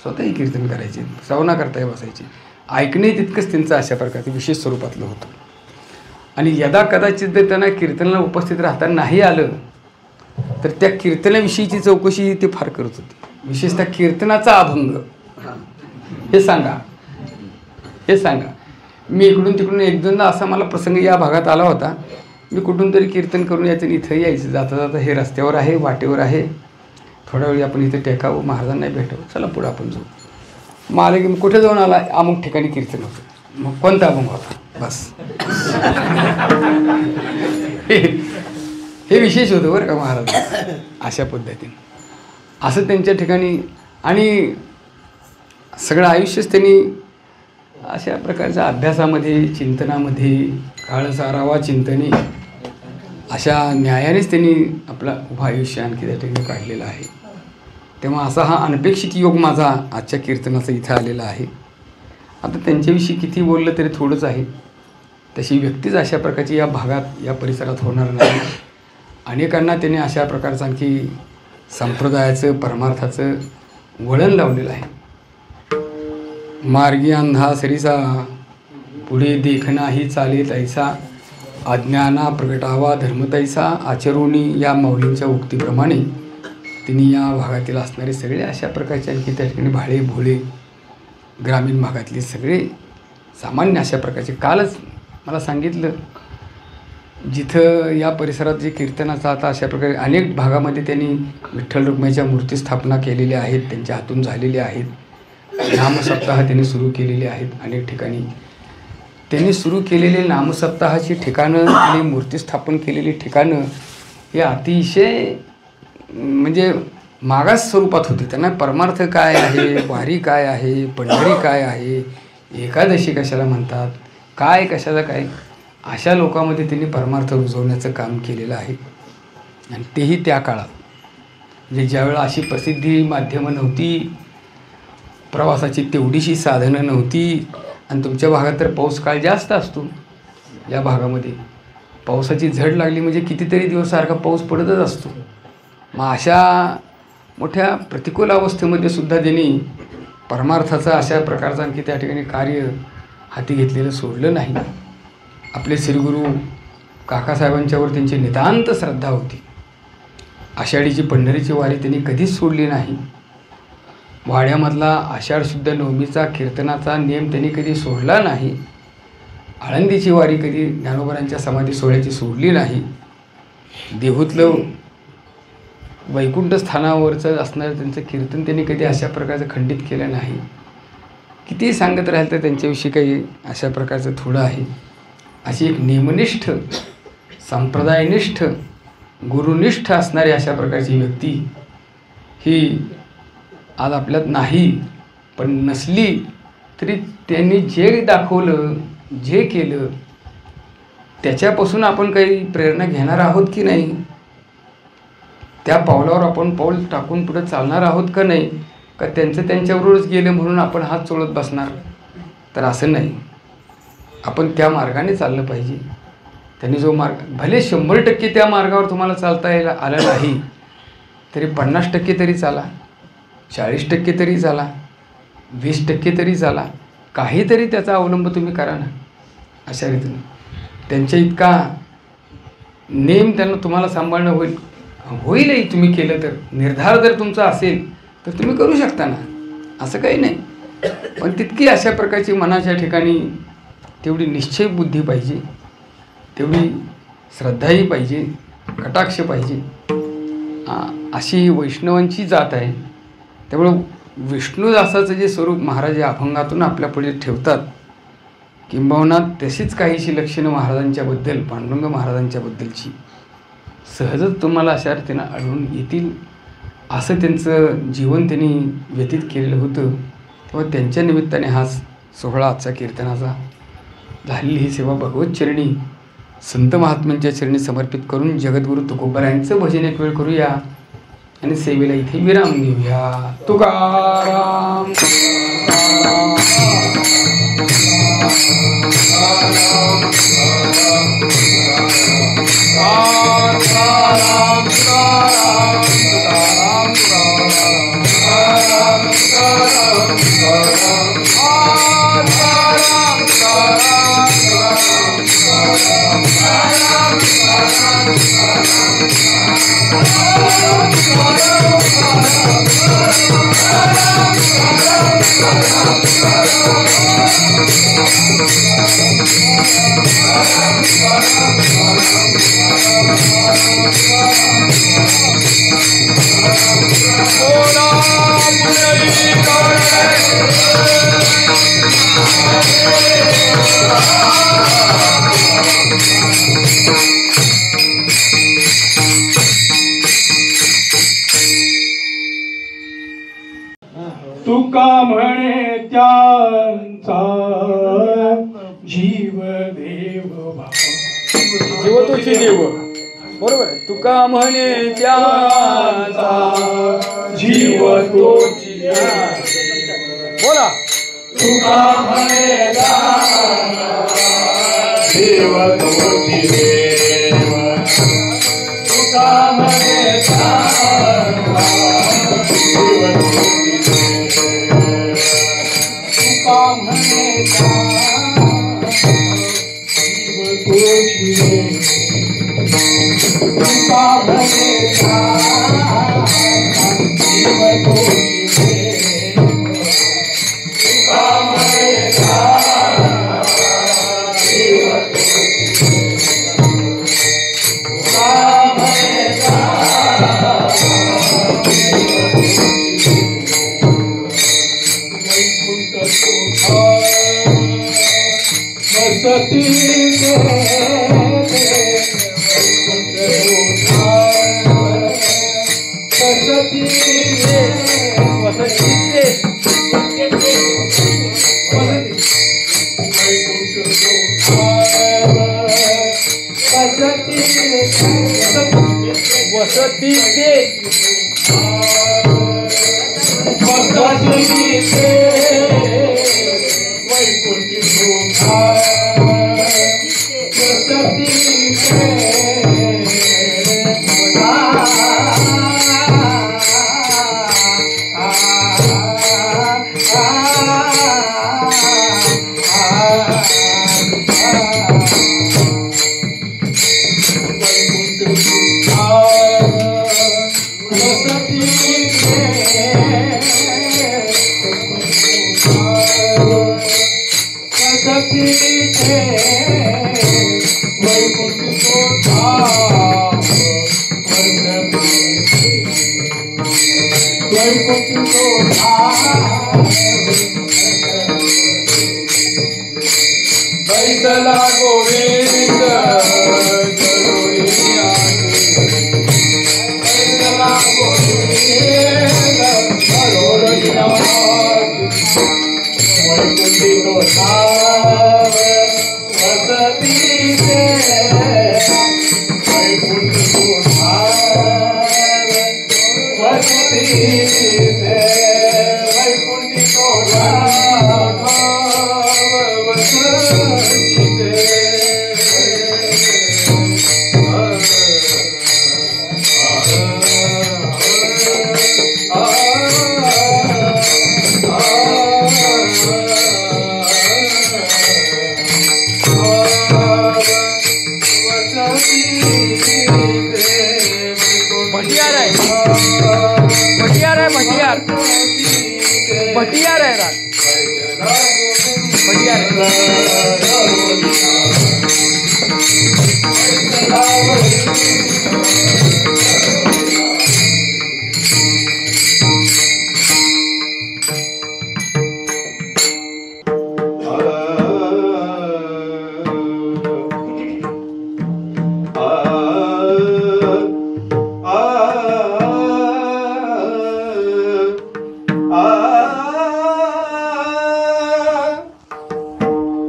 स्वतःही कीर्तन करायचे, श्रवणाकरताही बसायचे. ऐकणे तितकंच त्यांचं अशा प्रकारचं विशेष स्वरूपातलं होतं. आणि यदा कदाचित जर त्यांना कीर्तनाला उपस्थित राहता नाही आलं तर त्या कीर्तनाविषयीची चौकशी ते फार करत होते. विशेषतः कीर्तनाचा अभंग हे सांगा, हे सांगा. मी इकडून तिकडून एक दोनदा असा मला प्रसंग या भागात आला होता. मी कुठून तरी कीर्तन करून यायचं आणि इथं यायचं, जाता जाता हे रस्त्यावर आहे, वाटेवर आहे, थोड्या वेळी आपण इथे टेकावं, महाराजांना भेटावं, चला पुढं आपण जाऊ. मग आलं की मग कुठे जाऊन आला, अमुक ठिकाणी कीर्तन होतं. मग कोणता अभंग होता? बस हे विशेष होतं बरं का महाराज. अशा पद्धतीने असं त्यांच्या ठिकाणी आणि सगळं आयुष्यच त्यांनी अशा प्रकारच्या अभ्यासामध्ये, चिंतनामध्ये, काळ सारावा चिंतने, अशा न्यायानेच त्यांनी आपला उभं आयुष्य आणखी त्या ठिकाणी काढलेलं आहे. तेव्हा असा हा अनपेक्षित योग माझा आजच्या कीर्तनाचा इथं आलेला आहे. आता त्यांच्याविषयी किती बोललं तरी थोडंच आहे. तशी व्यक्तीच अशा प्रकारची या भागात, या परिसरात होणार नाही. अनेकांना त्याने अशा प्रकारचं आणखी संप्रदायाचं, परमार्थाचं वळण लावलेलं आहे. मार्गी अंधा सरिसा पुढे देखनाही चाले तैसा, अज्ञाना प्रगटावा धर्म तैसा. आचरोनी या माऊलींच्या उक्तीप्रमाणे तिने या भागातील असणारे सगळे अशा प्रकारचे आणखी त्या ठिकाणी भाळे भोळे ग्रामीण भागातले सगळे सामान्य अशा प्रकारचे, कालच मला सांगितलं, जिथं या परिसरात जे कीर्तनाचा आता अशा प्रकारे अनेक भागामध्ये त्यांनी विठ्ठल रुक्माईच्या मूर्ती स्थापना केलेल्या आहेत, त्यांच्या हातून झालेल्या आहेत. नामसप्ताह त्यांनी सुरू केलेले आहेत. अनेक ठिकाणी त्यांनी सुरू केलेले नामसप्ताहाची ठिकाणं आणि मूर्ती स्थापन केलेली ठिकाणं हे अतिशय म्हणजे मागास स्वरूपात होते. त्यांना परमार्थ काय आहे, वारी काय आहे, पंढरी काय आहे, एकादशी कशाला म्हणतात, काय कशाला काय, अशा लोकांमध्ये त्यांनी परमार्थ रुजवण्याचं काम केलेलं आहे. आणि तेही त्या काळात, म्हणजे ज्यावेळेला अशी प्रसिद्धी माध्यमं नव्हती, प्रवासाची तेवढीशी साधनं नव्हती, आणि तुमच्या भागात तर पाऊस काळ जास्त असतो या भागामध्ये, पावसाची झड लागली म्हणजे कितीतरी दिवस सारखा पाऊस पडतच असतो. मग अशा मोठ्या प्रतिकूल अवस्थेमध्ये सुद्धा त्यांनी परमार्थाचं अशा प्रकारचं आणखी त्या ठिकाणी कार्य हाती घेतलेलं सोडलं नाही. आपले श्रीगुरू काकासाहेबांच्यावर त्यांची नितांत श्रद्धा होती. आषाढीची पंढरीची वारी त्यांनी कधीच सोडली नाही. वाड्यामधला आषाढ शुद्ध नवमीचा कीर्तनाचा नियम त्यांनी कधी सोडला नाही. आळंदीची वारी कधी ज्ञानोबरांच्या समाधी सोहळ्याची सोडली नाही. देहूतलं वैकुंठ स्थानावरचं असणारं त्यांचं कीर्तन त्यांनी कधी अशा प्रकारचं खंडित केलं नाही. कितीही सांगत राहिलं तर त्यांच्याविषयी काही अशा प्रकारचं थोडं आहे. अशी एक नियमनिष्ठ, संप्रदायनिष्ठ, गुरुनिष्ठ असणारी अशा प्रकारची व्यक्ती ही आज आपल्यात नाही. पण नसली तरी त्यांनी जे दाखवलं, जे केलं त्याच्यापासून आपण काही प्रेरणा घेणार आहोत की नाही, त्या पावलावर आपण पाऊल टाकून पुढे चालणार आहोत का नाही, का त्यांचं त्यांच्याबरोबरच गेलं म्हणून आपण हात चोळत बसणार, तर असं नाही. आपण त्या मार्गाने चाललं पाहिजे. त्यांनी जो मार्ग, भले 100% त्या मार्गावर तुम्हाला चालता यायला आलं नाही तरी 50% तरी चाला, 40% तरी चाला, 20% तरी चाला, काहीतरी त्याचा अवलंब तुम्ही करा ना. अशा रीतीनं त्यांच्या इतका नेम त्यांना तुम्हाला सांभाळणं होईलही तुम्ही केलं तर. निर्धार जर तुमचा असेल तर तुम्ही करू शकता ना, असं काही नाही. पण तितकी अशा प्रकारची मनाच्या ठिकाणी तेवढी निश्चय बुद्धी पाहिजे, तेवढी श्रद्धाही पाहिजे, कटाक्ष पाहिजे. अशी वैष्णवांची जात आहे. त्यामुळं विष्णुदासाचं जे स्वरूप महाराज या अभंगातून आपल्या पुढे ठेवतात, किंबहुना तशीच काहीशी लक्षणं महाराजांच्याबद्दल, पांडुरंग महाराजांच्याबद्दलची सहजच तुम्हाला अशा रीतीनं आढळून येतील. असं त्यांचं जीवन त्यांनी व्यतीत केलेलं होतं. तेव्हा त्यांच्या निमित्ताने हा सोहळा आजचा कीर्तनाचा झालेली ही सेवा भगवत चरणी, संत महात्म्यांच्या चरणी समर्पित करून जगद्गुरू तुकोबारायांचं भजन एक वेळ करूया आणि सेवेला इथे विराम घेऊया. तुकाराम. तुका म्हणे त्यांचा जीव देव जीव तुझी देव. बरोबर आहे. तुका म्हणे त्याचा जीव तोची बोला. तुका म्हणे देव तोची देव. तुका म्हणे जीव तोची देव. तुका म्हणे जीव तोची देव. तुका म्हणे जीव तोची देव. तुका म्हणे जीव तोची देव. तुका म्हणे वैकुंठ सुखा वसती वसती दे वैकुंठ बैसला गोविंद जडोनिया बैसला गोविंद जडोनिया वैकुंठी तो साव वसती ते वैकुंठ तो साव वसती ते वैकुंठी तो साव वसती ते भटियार आहे भटियार आहे भटियार भटियार आहे राग भटियार आहे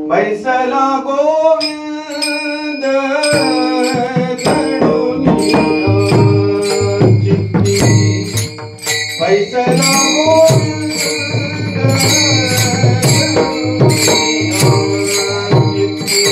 बैसला गोविंद जडोनिया चित्ती बैसला गोविंद जडोनिया चित्ती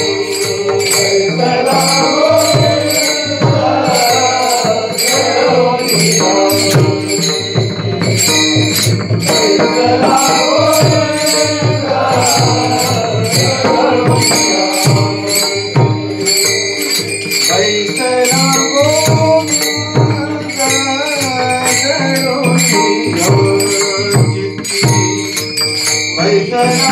बैसला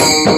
Thank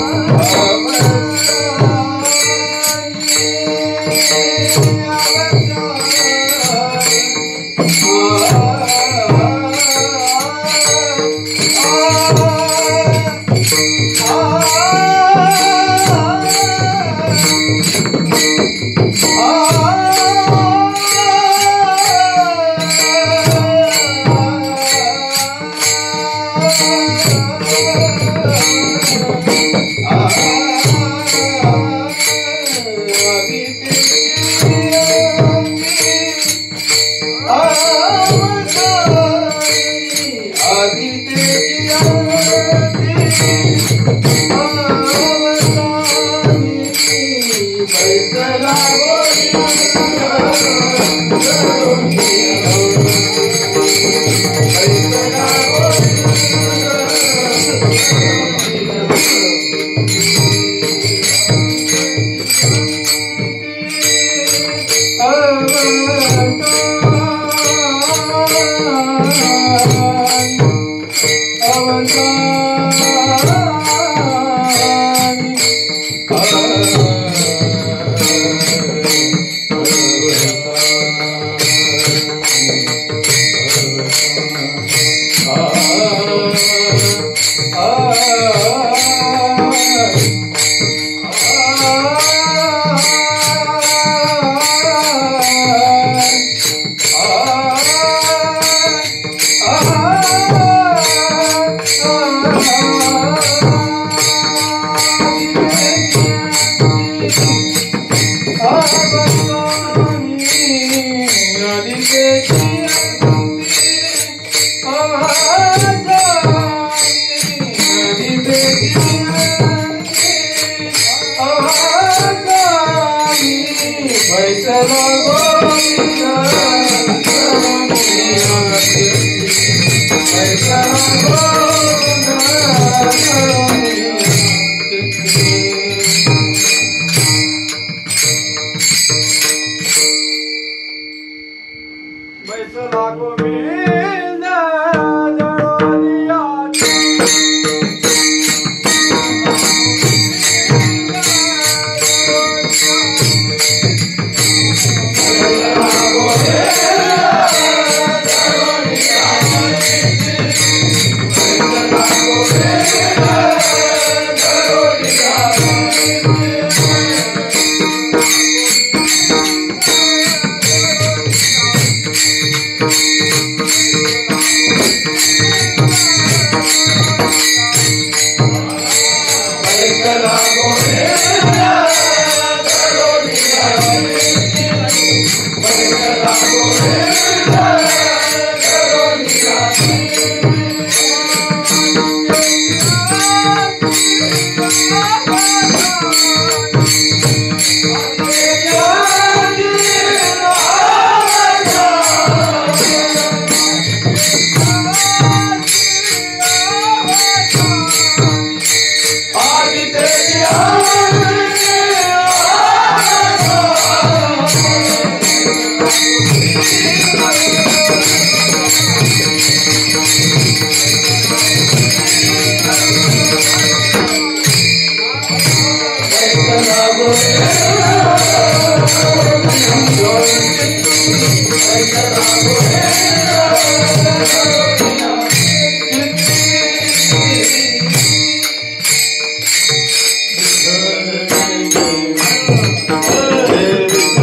you.